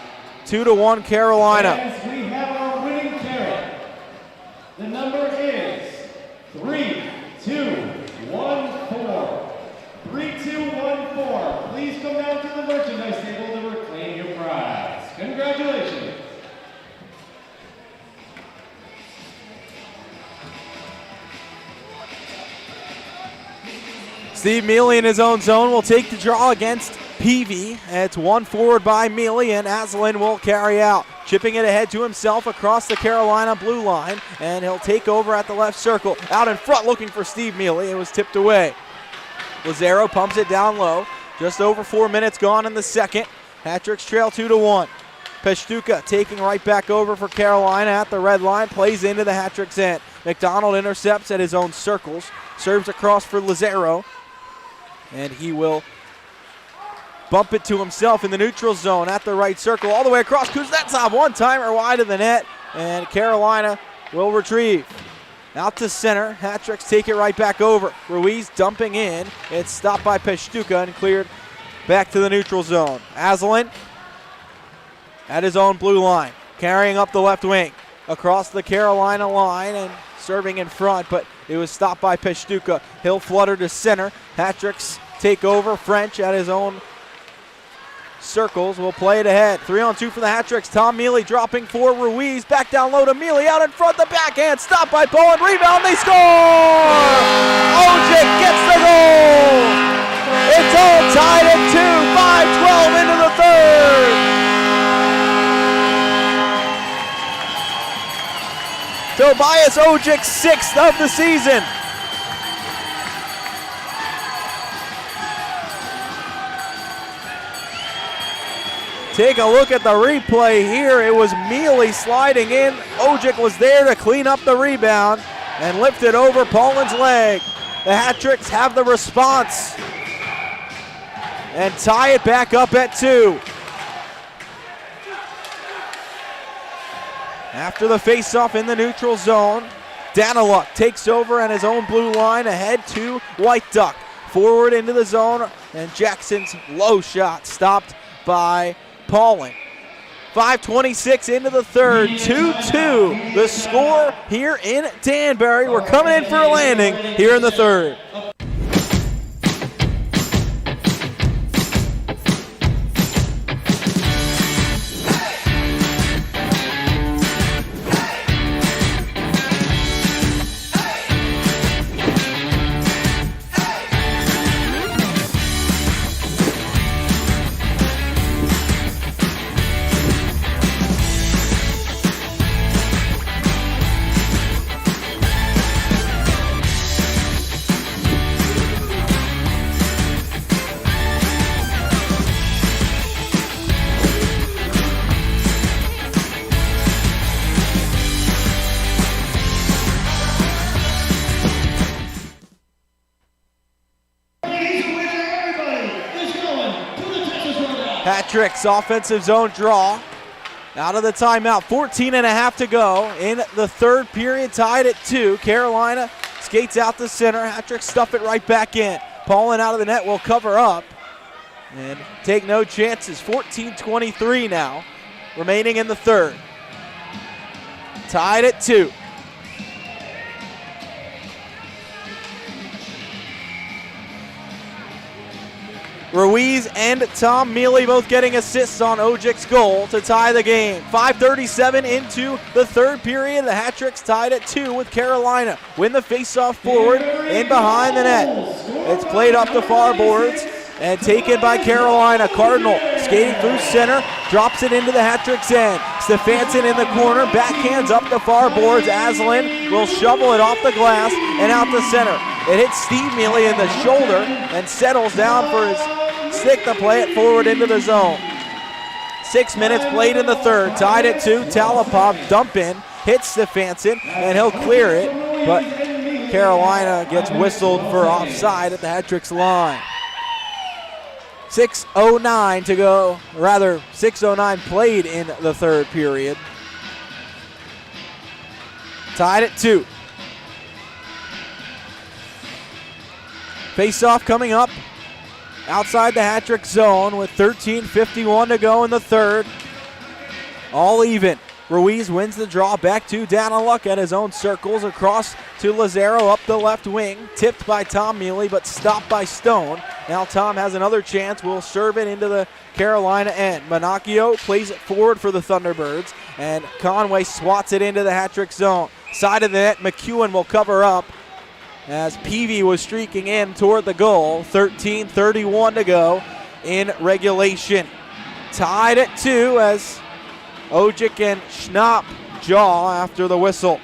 2-1 Carolina. As we have our winning carry. The number is 3214. 3214. Please come down to the merchandise table to reclaim your prize. Congratulations. Steve Mealy in his own zone will take the draw against Peavy. It's one forward by Mealy, and Aslan will carry out. Chipping it ahead to himself across the Carolina blue line, and he'll take over at the left circle. Out in front looking for Steve Mealy. It was tipped away. Lazaro pumps it down low. Just over 4 minutes gone in the second. Hat Tricks trail 2-1. Peshtuka taking right back over for Carolina at the red line. Plays into the Hat Tricks end. McDonald intercepts at his own circles. Serves across for Lazaro. And he will bump it to himself in the neutral zone at the right circle. All the way across. Kuznetsov one-timer wide of the net. And Carolina will retrieve. Out to center. Hat Tricks take it right back over. Ruiz dumping in. It's stopped by Peshtuka and cleared back to the neutral zone. Aslan at his own blue line. Carrying up the left wing. Across the Carolina line and serving in front, but it was stopped by Peshtuka. He'll flutter to center. Hat Tricks take over. French at his own circles will play it ahead. 3-on-2 for the Hat Tricks. Tom Mealy dropping for Ruiz. Back down low to Mealy. Out in front, the backhand. Stopped by Bowen. Rebound. They score! Ojic gets the goal! It's all tied at 2. 5:12 into the third. Tobias Ojic, 6th of the season. Take a look at the replay here. It was Mealy sliding in. Ojic was there to clean up the rebound and lift it over Paulin's leg. The Hat Tricks have the response and tie it back up at 2. After the face-off in the neutral zone, Daniluk takes over at his own blue line ahead to White Duck. Forward into the zone, and Jackson's low shot stopped by Paulin. 5:26 into the third, 2-2. The score here in Danbury. We're coming in for a landing here in the third. Hat-Tricks offensive zone draw. Out of the timeout, 14.5 to go in the third period, tied at 2. Carolina skates out the center. Hat-Tricks stuff it right back in. Paulin out of the net will cover up and take no chances. 14-23 now, remaining in the third. Tied at 2. Ruiz and Tom Mealy both getting assists on Ojic's goal to tie the game. 5:37 into the third period. The Hat-Tricks tied at 2 with Carolina. Win the faceoff forward and behind the net. It's played up the far boards and taken by Carolina. Cardinal skating through center, drops it into the Hat-Tricks end. Stefanson in the corner, backhands up the far boards. Aslan will shovel it off the glass and out the center. It hits Steve Mealy in the shoulder and settles down for his stick to play it forward into the zone. 6 minutes played in the third, tied at 2. Talipov dump in, hits Stefanson, and he'll clear it, but Carolina gets whistled for offside at the Hat-Tricks line. 6:09 to go, rather 6:09 played in the third period. Tied at 2. Face-off coming up outside the Hat-Trick zone with 13:51 to go in the third. All even. Ruiz wins the draw back to Daniluk at his own circles. Across to Lazaro up the left wing. Tipped by Tom Mealy, but stopped by Stone. Now Tom has another chance. Will serve it into the Carolina end. Manacchio plays it forward for the Thunderbirds. And Conway swats it into the Hat-Trick zone. Side of the net, McEwen will cover up as Peavy was streaking in toward the goal. 13:31 to go in regulation. Tied at 2 as Ojic and Schnapp jaw after the whistle.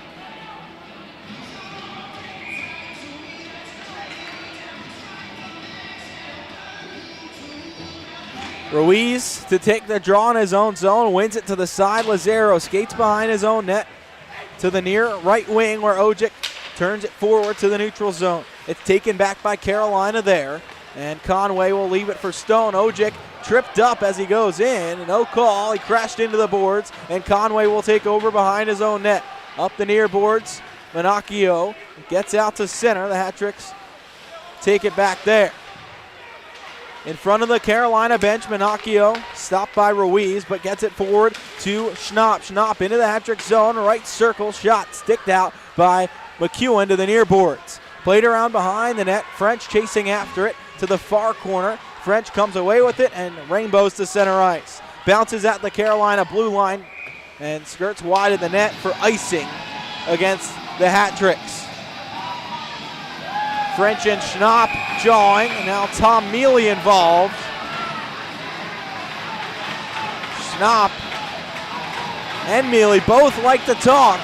Ruiz to take the draw in his own zone, wins it to the side. Lazaro skates behind his own net to the near right wing where Ojic turns it forward to the neutral zone. It's taken back by Carolina there, and Conway will leave it for Stone. Ojic tripped up as he goes in. No call. He crashed into the boards, and Conway will take over behind his own net. Up the near boards, Manacchio gets out to center. The Hat-Tricks take it back there. In front of the Carolina bench, Manacchio stopped by Ruiz, but gets it forward to Schnapp. Schnapp into the Hat-Trick zone, right circle, shot sticked out by McEwen to the near boards. Played around behind the net. French chasing after it to the far corner. French comes away with it and rainbows to center ice. Bounces at the Carolina blue line and skirts wide of the net for icing against the Hat-Tricks. French and Schnapp jawing, and now Tom Mealy involved. Schnapp and Mealy both like to talk.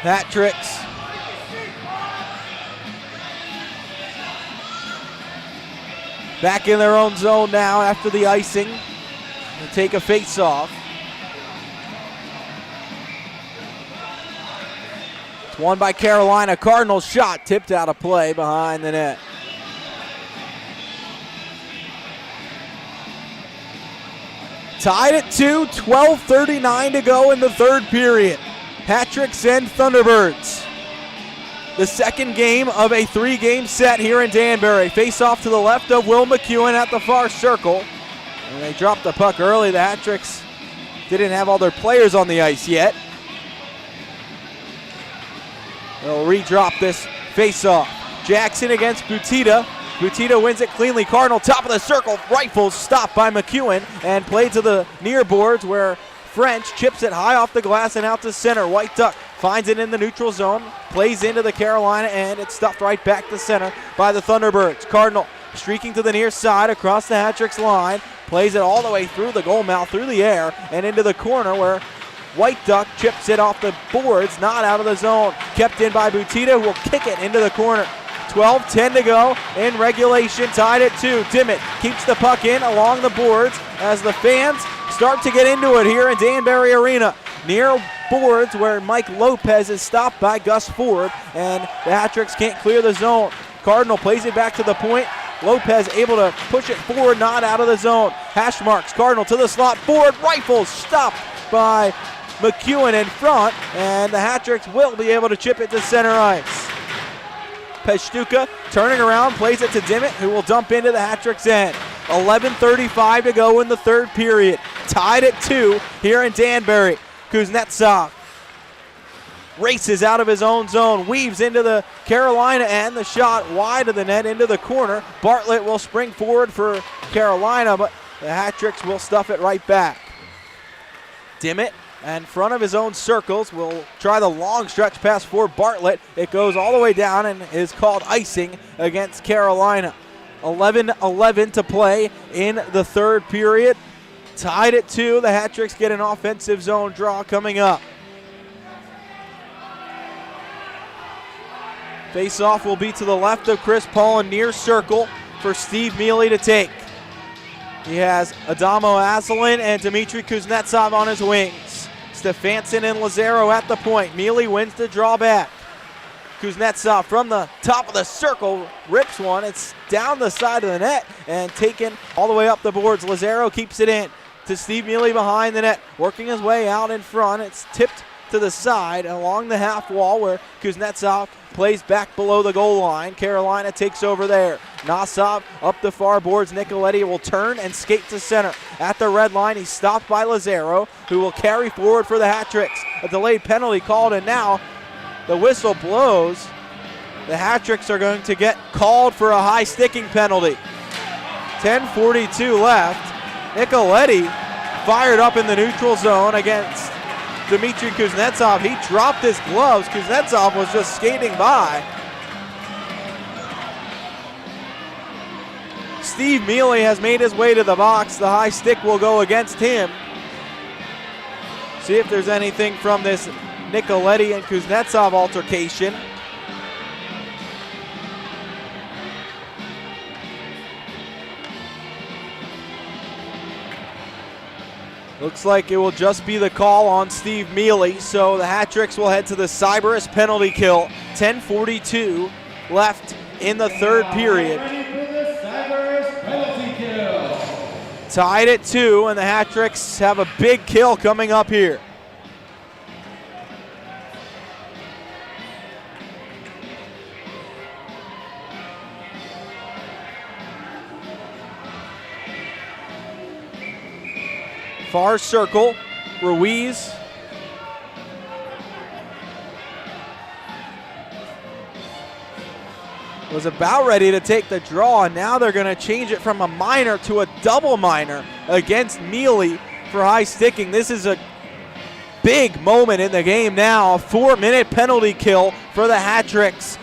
Hat-Tricks back in their own zone now after the icing. They take a face-off. It's won by Carolina. Cardinals shot tipped out of play behind the net. Tied at 2, 12:39 to go in the third period. Hat-Tricks and Thunderbirds. The second game of a 3-game set here in Danbury. Face off to the left of Will McEwen at the far circle. And they dropped the puck early. The Hat-Tricks didn't have all their players on the ice yet. They'll re-drop this face-off. Jackson against Butita. Butita wins it cleanly. Cardinal top of the circle. Rifles stopped by McEwen and played to the near boards where French chips it high off the glass and out to center. White Duck finds it in the neutral zone, plays into the Carolina end. It's stuffed right back to center by the Thunderbirds. Cardinal streaking to the near side across the Hat-Tricks line, plays it all the way through the goal mouth, through the air, and into the corner where White Duck chips it off the boards, not out of the zone. Kept in by Butita, who will kick it into the corner. 12:10 to go in regulation, tied at 2. Dimmitt keeps the puck in along the boards as the fans start to get into it here in Danbury Arena. Near boards where Mike Lopez is stopped by Gus Ford, and the Hat-Tricks can't clear the zone. Cardinal plays it back to the point. Lopez able to push it forward, not out of the zone. Hash marks, Cardinal to the slot. Ford rifles, stopped by McEwen in front, and the Hat-Tricks will be able to chip it to center ice. Peshtuka turning around, plays it to Dimmitt, who will dump into the Hat-Tricks end. 11:35 to go in the third period. Tied at 2 here in Danbury. Kuznetsov races out of his own zone, weaves into the Carolina end. The shot wide of the net into the corner. Bartlett will spring forward for Carolina, but the Hat-Tricks will stuff it right back. Dimmitt in front of his own circles will try the long stretch pass for Bartlett. It goes all the way down and is called icing against Carolina. 11:11 to play in the third period. Tied at 2. The Hat-Tricks get an offensive zone draw coming up. Face-off will be to the left of Chris Paul and near circle for Steve Mealy to take. He has Adamo Azalin and Dmitry Kuznetsov on his wings. Stefanson and Lazaro at the point. Mealy wins the draw back. Kuznetsov from the top of the circle rips one. It's down the side of the net and taken all the way up the boards. Lazaro keeps it in to Steve Mealy behind the net, working his way out in front. It's tipped to the side along the half wall where Kuznetsov plays back below the goal line. Carolina takes over there. Nosov up the far boards. Nicoletti will turn and skate to center. At the red line, he's stopped by Lazaro, who will carry forward for the Hat-Tricks. A delayed penalty called, and now the whistle blows. The Hat-Tricks are going to get called for a high sticking penalty. 10:42 left. Nicoletti fired up in the neutral zone against Dmitry Kuznetsov. He dropped his gloves. Kuznetsov was just skating by. Steve Mealy has made his way to the box. The high stick will go against him. See if there's anything from this Nicoletti and Kuznetsov altercation. Looks like it will just be the call on Steve Mealy, so the Hat-Tricks will head to the Cyberus penalty kill. 10:42 left in the third period. Tied at 2, and the Hat-Tricks have a big kill coming up here. Far circle, Ruiz. Was about ready to take the draw, and now they're going to change it from a minor to a double minor against Mealy for high sticking. This is a big moment in the game now. A 4-minute penalty kill for the Hat-Tricks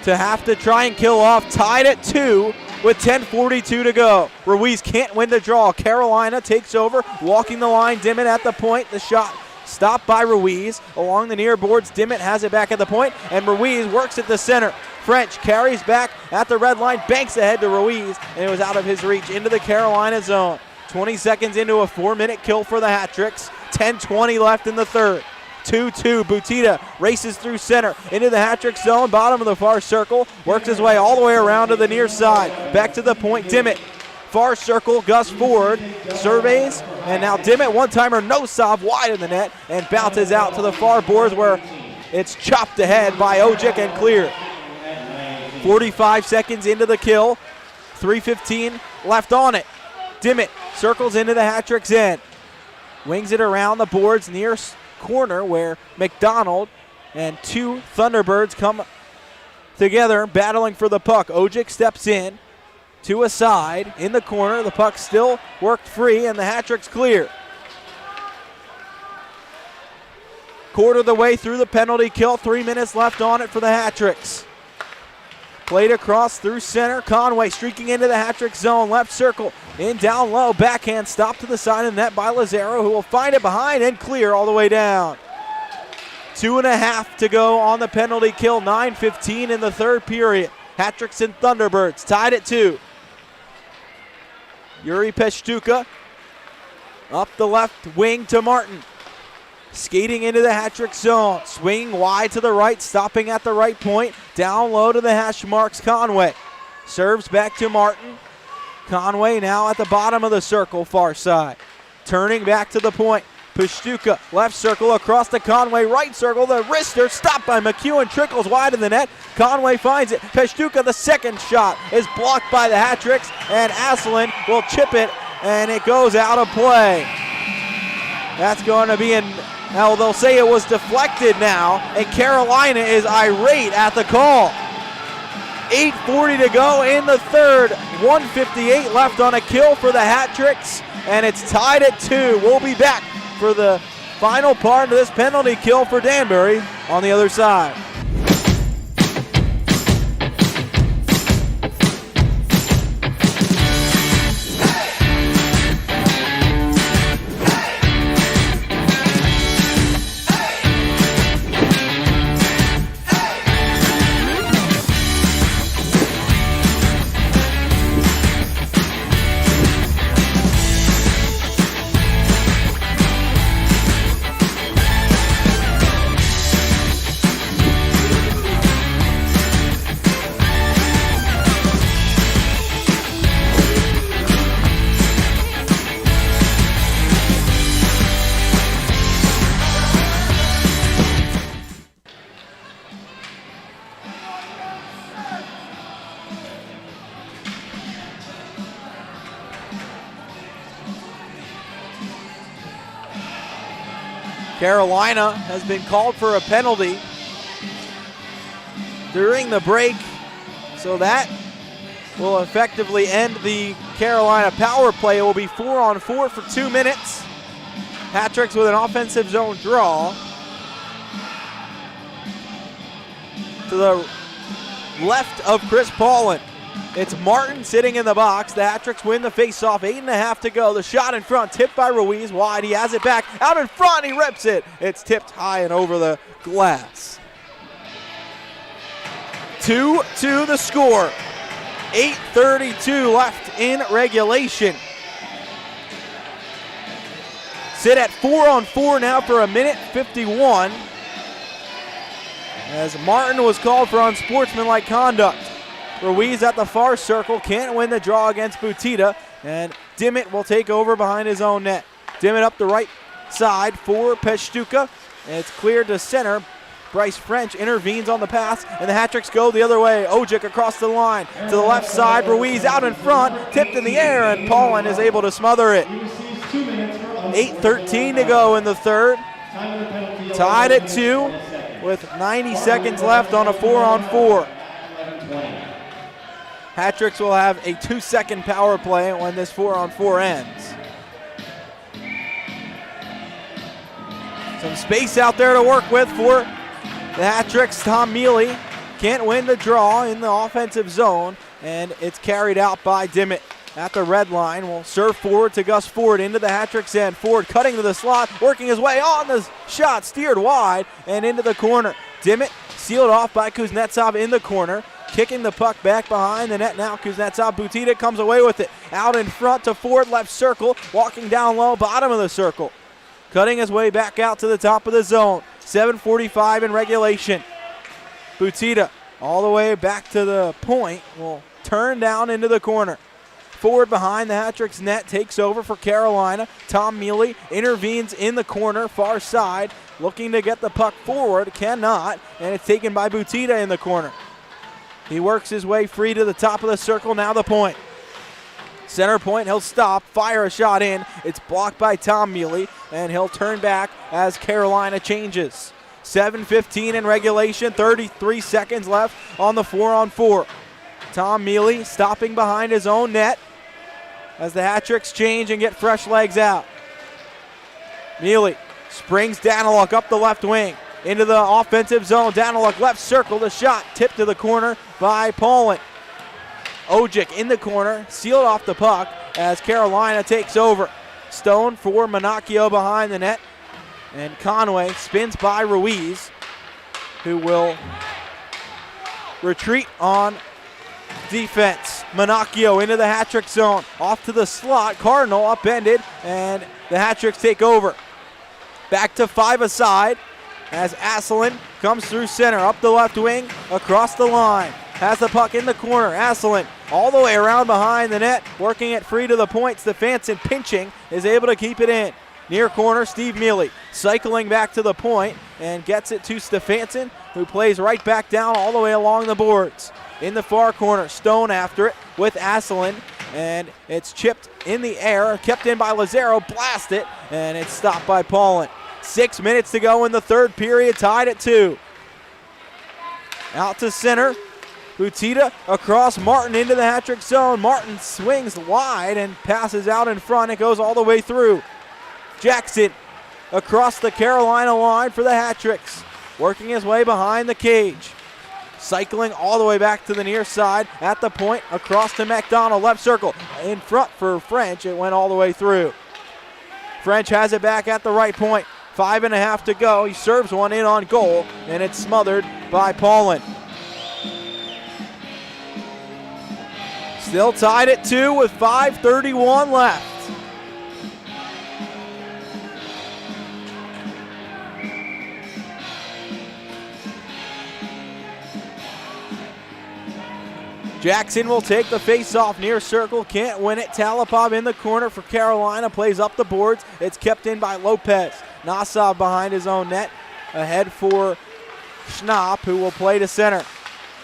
to have to try and kill off. Tied at 2 with 10:42 to go. Ruiz can't win the draw. Carolina takes over, walking the line. Dimmitt at the point. The shot stopped by Ruiz. Along the near boards, Dimmitt has it back at the point, and Ruiz works at the center. French carries back at the red line, banks ahead to Ruiz, and it was out of his reach into the Carolina zone. 20 seconds into a 4-minute kill for the Hat-Tricks. 10:20 left in the third. 2-2, Butita races through center into the Hat-Trick zone, bottom of the far circle, works his way all the way around to the near side. Back to the point, Dimmitt. Far circle, Gus Ford surveys, and now Dimmitt, one-timer, Nosov wide of the net, and bounces out to the far boards where it's chopped ahead by Ojic and cleared. 45 seconds into the kill, 3:15 left on it. Dimmitt circles into the Hat-Trick's end, wings it around the boards near corner where McDonald and 2 Thunderbirds come together battling for the puck. Ojic steps in to a side in the corner. The puck still worked free, and the Hat-Tricks clear. Quarter of the way through the penalty kill, 3 minutes left on it for the Hat-Tricks. Played across through center. Conway streaking into the Hat-Trick zone. Left circle. In down low. Backhand stop to the side of the net by Lazaro, who will find it behind and clear all the way down. 2.5 to go on the penalty kill. 9:15 in the third period. Hat-Tricks and Thunderbirds tied at 2. Yuri Peshtuka Up the left wing to Martin. Skating into the hat-trick zone. Swinging wide to the right, stopping at the right point. Down low to the hash marks Conway. Serves back to Martin. Conway now at the bottom of the circle, far side. Turning back to the point. Pashtuka, left circle across to Conway, right circle. The wrister stopped by McEwen, trickles wide of the net. Conway finds it. Pashtuka, the second shot, is blocked by the hat-tricks, and Asselin will chip it, and it goes out of play. That's going to be now they'll say it was deflected now, and Carolina is irate at the call. 8:40 to go in the third. 1:58 left on a kill for the hat-tricks, and it's tied at 2. We'll be back for the final part of this penalty kill for Danbury on the other side. Carolina has been called for a penalty during the break, so that will effectively end the Carolina power play. It will be 4-on-4 for 2 minutes. Hat-tricks with an offensive zone draw. To the left of Chris Paulin, it's Martin sitting in the box. The hat-tricks win the face-off. 8.5 to go. The shot in front, tipped by Ruiz. Wide, he has it back. Out in front, he rips it. It's tipped high and over the glass. 2-2 the score. 8:32 left in regulation. Sit at 4-on-4 now for 1:51. As Martin was called for unsportsmanlike conduct. Ruiz at the far circle, can't win the draw against Butita, and Dimmitt will take over behind his own net. Dimmitt up the right side for Pashtuka, and it's cleared to center. Bryce French intervenes on the pass, and the hat-tricks go the other way. Ojic across the line to the left side. Ruiz out in front, tipped in the air, and Paulin is able to smother it. 8:13 to go in the third. Tied at 2 with 90 seconds left on a 4-on-4. Hat-tricks will have a 2-second power play when this 4-on-4 ends. Some space out there to work with for the hat-tricks. Tom Mealy can't win the draw in the offensive zone, and it's carried out by Dimmitt. At the red line, will serve forward to Gus Ford into the hat-tricks end. Ford cutting to the slot, working his way on the shot, steered wide and into the corner. Dimmitt sealed off by Kuznetsov in the corner. Kicking the puck back behind the net now. Kuznetsov, Butita comes away with it. Out in front to Ford, left circle. Walking down low, bottom of the circle. Cutting his way back out to the top of the zone. 7:45 in regulation. Butita all the way back to the point. Will turn down into the corner. Ford behind the hat-tricks net, takes over for Carolina. Tom Mealy intervenes in the corner, far side. Looking to get the puck forward, cannot. And it's taken by Butita in the corner. He works his way free to the top of the circle, now the point. Center point, he'll stop, fire a shot in. It's blocked by Tom Mealy, and he'll turn back as Carolina changes. 7:15 in regulation, 33 seconds left on the 4-on-4. Tom Mealy stopping behind his own net as the hat-tricks change and get fresh legs out. Mealy springs Daniluk up the left wing. Into the offensive zone. Daniluk left circle. The shot tipped to the corner by Paulin. Ojic in the corner. Sealed off the puck as Carolina takes over. Stone for Monacchio behind the net. And Conway spins by Ruiz, who will retreat on defense. Monacchio into the hat-trick zone. Off to the slot. Cardinal upended, and the hat-tricks take over. Back to 5-a-side as Asselin comes through center. Up the left wing, across the line. Has the puck in the corner. Asselin all the way around behind the net, working it free to the point. Stefanson pinching, is able to keep it in. Near corner, Steve Mealy cycling back to the point and gets it to Stefanson, who plays right back down all the way along the boards. In the far corner, Stone after it with Asselin, and it's chipped in the air, kept in by Lazaro, blast it, and it's stopped by Paulin. 6 minutes to go in the third period, tied at 2. Out to center, Butita across Martin into the hat-trick zone. Martin swings wide and passes out in front. It goes all the way through. Jackson across the Carolina line for the hat-tricks, working his way behind the cage. Cycling all the way back to the near side at the point, across to McDonald, left circle. In front for French, it went all the way through. French has it back at the right point. 5.5 to go. He serves one in on goal, and it's smothered by Paulin. Still tied at 2 with 5:31 left. Jackson will take the face-off near circle, can't win it. Talipov in the corner for Carolina, plays up the boards. It's kept in by Lopez. Nassau behind his own net, ahead for Schnapp, who will play to center.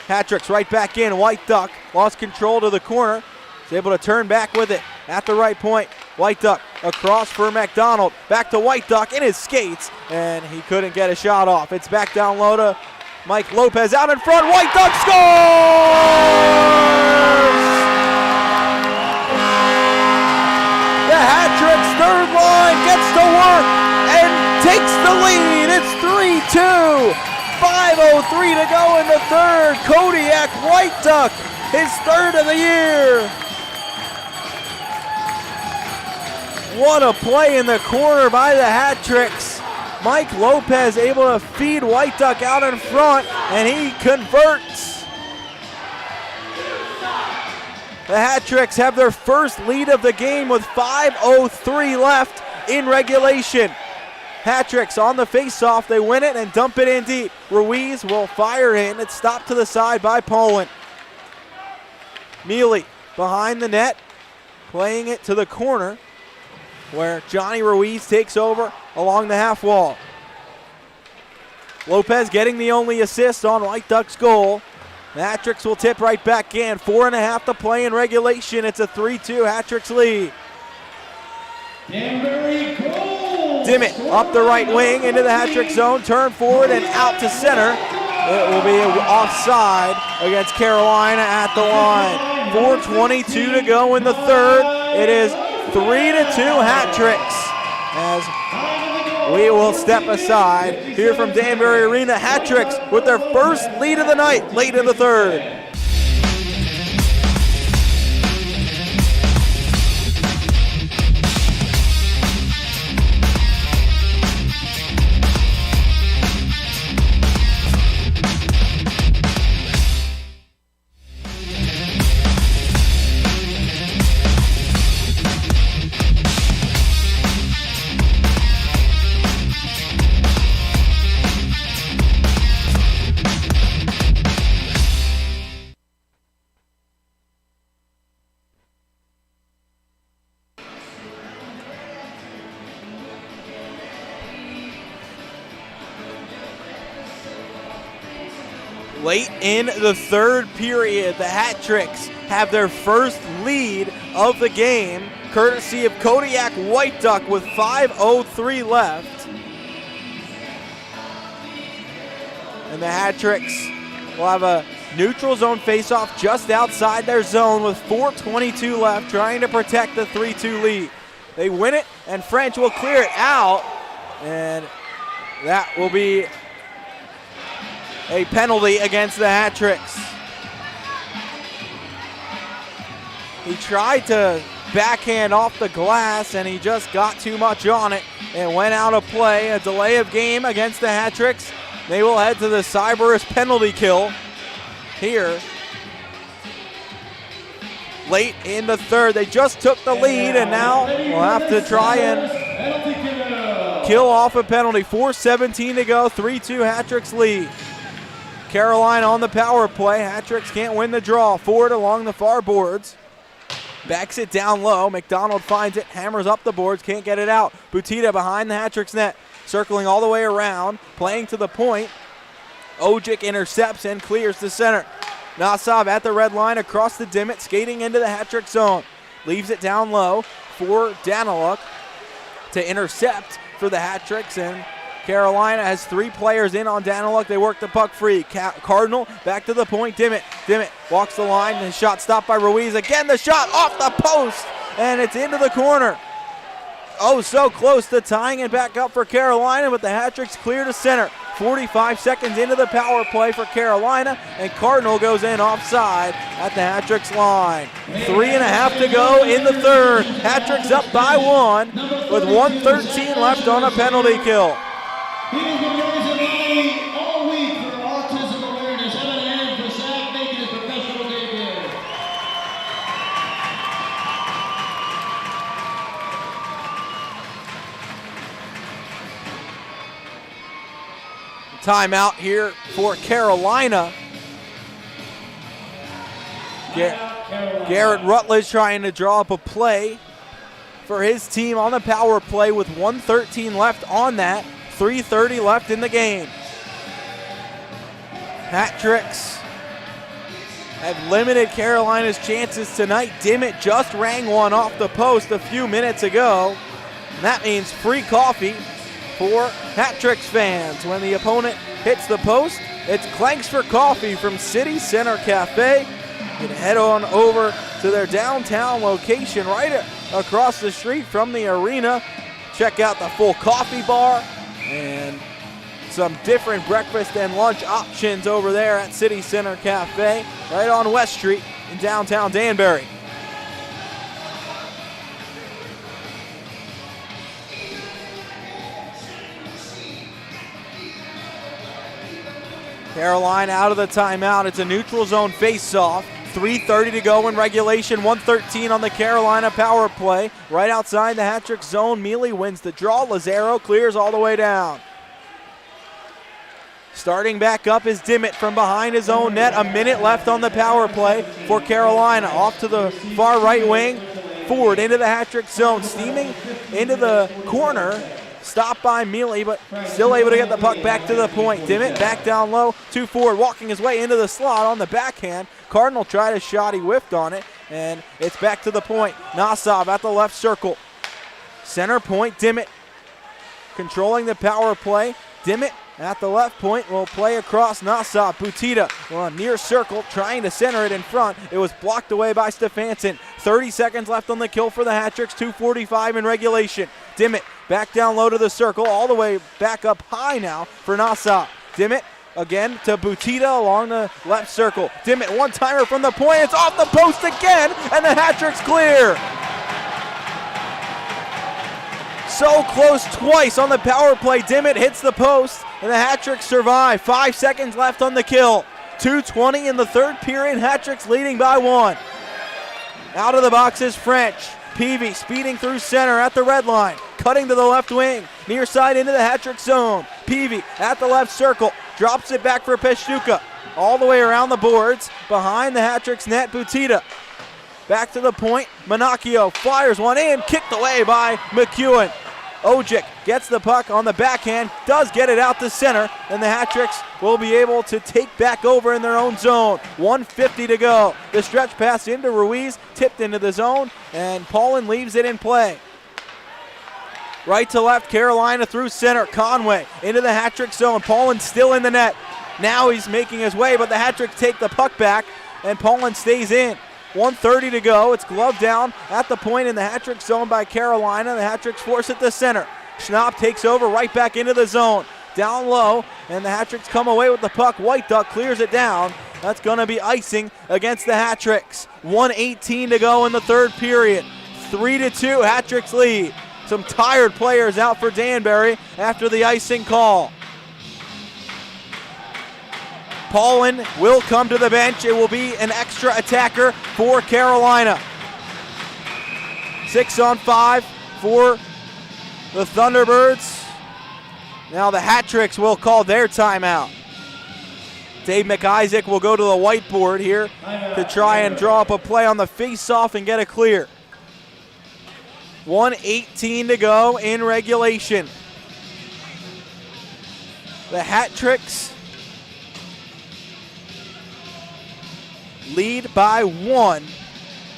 Hat-tricks right back in. White Duck lost control to the corner. He's able to turn back with it at the right point. White Duck across for McDonald. Back to White Duck in his skates, and he couldn't get a shot off. It's back down low to Mike Lopez out in front. White Duck scores! The hat-tricks third line gets to work and takes the lead. It's 3-2. 5:03 to go in the third. Kodiak White Duck, his third of the year. What a play in the corner by the hat-tricks. Mike Lopez able to feed White Duck out in front, and he converts. The hat-tricks have their first lead of the game with 5:03 left in regulation. Hat-tricks on the face-off. They win it and dump it in deep. Ruiz will fire in. It's stopped to the side by Paulin. Mealy behind the net, playing it to the corner, where Johnny Ruiz takes over along the half wall. Lopez getting the only assist on White Duck's goal. The hat-tricks will tip right back in. 4.5 to play in regulation. It's a 3-2 hat-tricks lead. Danbury goal! Dimmitt up the right wing into the hat-trick zone. Turn forward and out to center. It will be offside against Carolina at the line. 4:22 to go in the third. It is 3-2 hat-tricks as we will step aside here from Danbury Arena. Hat-tricks with their first lead of the night late in the third. Late in the third period, the hat-tricks have their first lead of the game, courtesy of Kodiak White Duck with 5:03 left. And the hat-tricks will have a neutral zone face-off just outside their zone with 4:22 left, trying to protect the 3-2 lead. They win it, and French will clear it out, and that will be a penalty against the hat-tricks. He tried to backhand off the glass, and he just got too much on it and went out of play. A delay of game against the hat-tricks. They will head to the Cyberus penalty kill here late in the third. They just took the lead, and now we'll have to try and kill off a penalty. 4:17 to go, 3-2 Hat-Tricks lead. Carolina on the power play. Hat-Tricks can't win the draw. Ford along the far boards. Backs it down low. McDonald finds it, hammers up the boards, can't get it out. Butita behind the Hat-Tricks net, circling all the way around, playing to the point. Ojic intercepts and clears the center. Nassab at the red line across the Dimmitt, skating into the Hat-Trick zone. Leaves it down low for Daniluk to intercept for the Hat-Tricks, and Carolina has 3 players in on Daniluk. They work the puck free. Cardinal back to the point. Dimmitt walks the line. The shot stopped by Ruiz. Again, the shot off the post, and it's into the corner. Oh, so close to tying it back up for Carolina, but the Hat-Tricks clear to center. 45 seconds into the power play for Carolina, and Cardinal goes in offside at the Hat-Tricks line. 3.5 to go in the third. Hat-Tricks up by 1 with 1:13 left on a penalty kill. He has been raising money all week for autism awareness. Have a hand for Zach making his professional debut. Timeout here for Carolina. Garrett Rutledge trying to draw up a play for his team on the power play with 1:13 left on that. 3:30 left in the game. Hat-Tricks have limited Carolina's chances tonight. Dimmitt just rang one off the post a few minutes ago. And that means free coffee for Hat-Tricks fans. When the opponent hits the post, it's clanks for coffee from City Center Cafe. You can head on over to their downtown location right across the street from the arena. Check out the full coffee bar and some different breakfast and lunch options over there at City Center Cafe right on West Street in downtown Danbury. Carolina out of the timeout. It's a neutral zone face-off. 3:30 to go in regulation. 1:13 on the Carolina power play. Right outside the Hat-Trick zone. Mealy wins the draw. Lazaro clears all the way down. Starting back up is Dimmitt from behind his own net. A minute left on the power play for Carolina. Off to the far right wing. Forward into the Hat-Trick zone. Steaming into the corner. Stopped by Mealy, but still able to get the puck back to the point. Dimmitt back down low to forward, walking his way into the slot on the backhand. Cardinal tried a shot, he whiffed on it, and it's back to the point. Nassab at the left circle. Center point, Dimmitt controlling the power play. Dimmitt at the left point will play across Nassab. Butita on near circle, trying to center it in front. It was blocked away by Stefanson. 30 seconds left on the kill for the Hat-Tricks, 2:45 in regulation. Dimmitt back down low to the circle, all the way back up high now for Nassab. Dimmitt again to Butita along the left circle. Dimmitt one-timer from the point, it's off the post again, and the Hat-Tricks clear. So close twice on the power play. Dimmitt hits the post, and the Hat-Tricks survive. 5 seconds left on the kill. 2:20 in the third period. Hat-Tricks leading by 1. Out of the box is French. Peavy speeding through center at the red line. Cutting to the left wing. Near side into the Hat-Trick zone. Peavy at the left circle. Drops it back for Peshtuka. All the way around the boards. Behind the Hat-Tricks net, Butita. Back to the point. Manacchio fires one in. Kicked away by McEwen. Ojic gets the puck on the backhand, does get it out to center, and the Hat-Tricks will be able to take back over in their own zone. 1:50 to go. The stretch pass into Ruiz, tipped into the zone, and Paulin leaves it in play. Right to left, Carolina through center. Conway into the Hat-Trick zone. Paulin still in the net. Now he's making his way, but the Hat-Tricks take the puck back, and Paulin stays in. 1:30 to go. It's gloved down at the point in the Hat-Trick zone by Carolina. The Hat-Tricks force it to center. Schnapp takes over right back into the zone. Down low, and the Hat-Tricks come away with the puck. White Duck clears it down. That's going to be icing against the Hat-Tricks. 1:18 to go in the third period. 3-2, Hat-Tricks lead. Some tired players out for Danbury after the icing call. Paulin will come to the bench. It will be an extra attacker for Carolina. 6-on-5 for the Thunderbirds. Now the Hat-Tricks will call their timeout. Dave McIsaac will go to the whiteboard here to try and draw up a play on the face-off and get a clear. 1:18 to go in regulation. The Hat-Tricks lead by 1.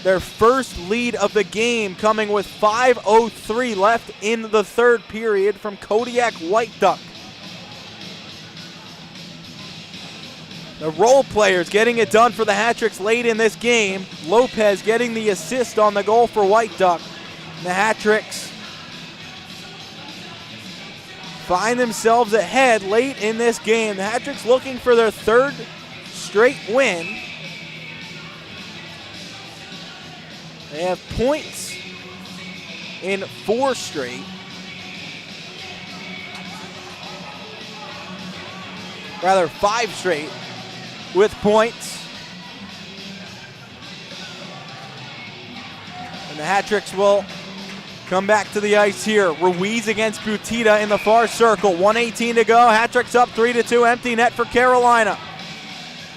Their first lead of the game coming with 5:03 left in the third period from Kodiak White Duck. The role players getting it done for the Hat-Tricks late in this game. Lopez getting the assist on the goal for White Duck. And the Hat-Tricks find themselves ahead late in this game. The Hat-Tricks looking for their third straight win. They have points in 4 straight. Rather, 5 straight with points. And the Hat-Tricks will come back to the ice here. Ruiz against Butita in the far circle. 1:18 to go. Hat-Tricks up 3-2. Empty net for Carolina.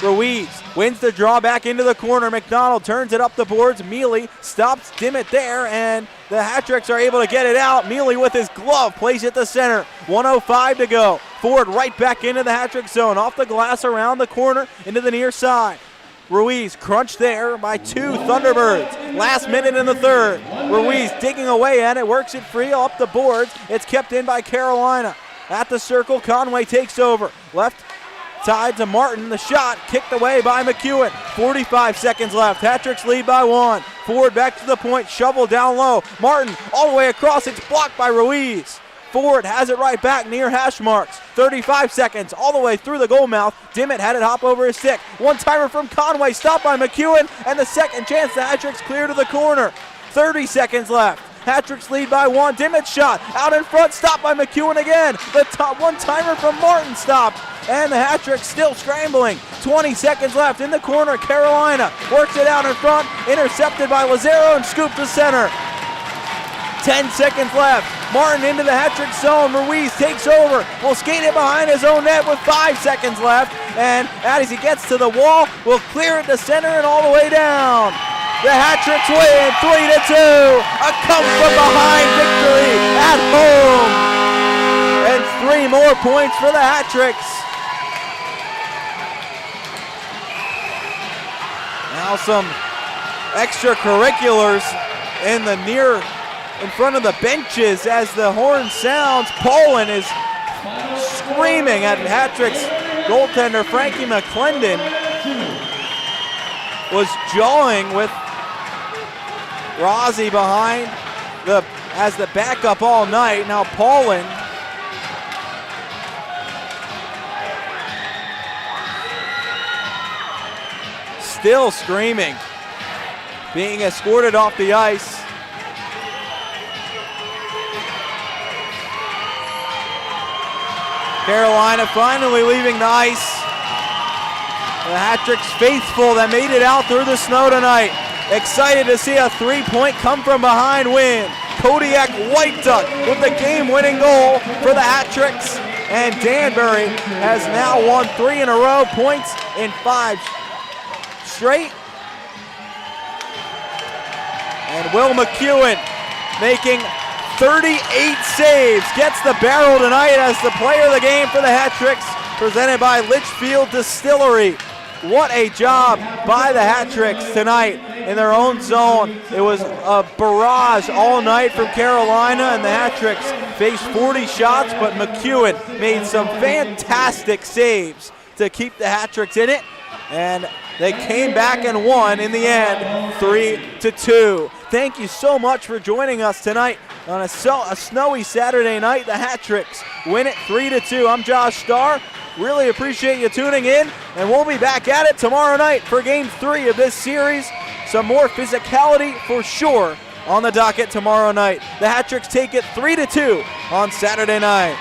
Ruiz wins the draw back into the corner. McDonald turns it up the boards. Mealy stops Dimmitt there, and the Hat-Tricks are able to get it out. Mealy with his glove plays it to center. 1:05 to go. Ford right back into the Hat-Trick zone. Off the glass around the corner into the near side. Ruiz crunched there by 2 Thunderbirds. Last minute in the third. Ruiz digging away at it, works it free up the boards. It's kept in by Carolina. At the circle, Conway takes over. Left side to Martin. The shot kicked away by McEwen. 45 seconds left. Hat-Tricks lead by 1. Ford back to the point. Shovel down low. Martin all the way across. It's blocked by Ruiz. Ford has it right back near hash marks. 35 seconds all the way through the goal mouth. Dimmitt had it hop over his stick. One-timer from Conway, stopped by McEwen, and the second chance the Hat-Tricks clear to the corner. 30 seconds left. Hat-Tricks lead by 1. Dimmitt shot out in front, stopped by McEwen again. The top one-timer from Martin stopped, and the Hat-Tricks still scrambling. 20 seconds left in the corner. Carolina works it out in front, intercepted by Lazaro and scooped to center. 10 seconds left. Martin into the Hat-Trick zone. Ruiz takes over. Will skate it behind his own net with 5 seconds left. And as he gets to the wall, will clear it to center and all the way down. The Hat-Tricks win 3-2. A come-from-behind victory at home. And 3 more points for the Hat-Tricks. Now some extracurriculars in front of the benches as the horn sounds. Paulin is screaming at Hat-Tricks goaltender Frankie McClendon. Was jawing with Rossi behind as the backup all night. Now Paulin still screaming, being escorted off the ice. Carolina finally leaving the ice. The Hat-Tricks faithful that made it out through the snow tonight. Excited to see a 3-point come-from-behind win. Kodiak White Duck with the game-winning goal for the Hat-Tricks. And Danbury has now won 3 in a row, points in 5 straight. And Will McEwen making 38 saves, gets the barrel tonight as the player of the game for the Hat-Tricks, presented by Litchfield Distillery. What a job by the Hat-Tricks tonight in their own zone. It was a barrage all night from Carolina, and the Hat-Tricks faced 40 shots, but McEwen made some fantastic saves to keep the Hat-Tricks in it, and they came back and won in the end, 3-2. Thank you so much for joining us tonight on a snowy Saturday night. The Hat-Tricks win it 3-2. I'm Josh Starr. Really appreciate you tuning in, and we'll be back at it tomorrow night for Game 3 of this series. Some more physicality for sure on the docket tomorrow night. The Hat-Tricks take it 3-2 on Saturday night.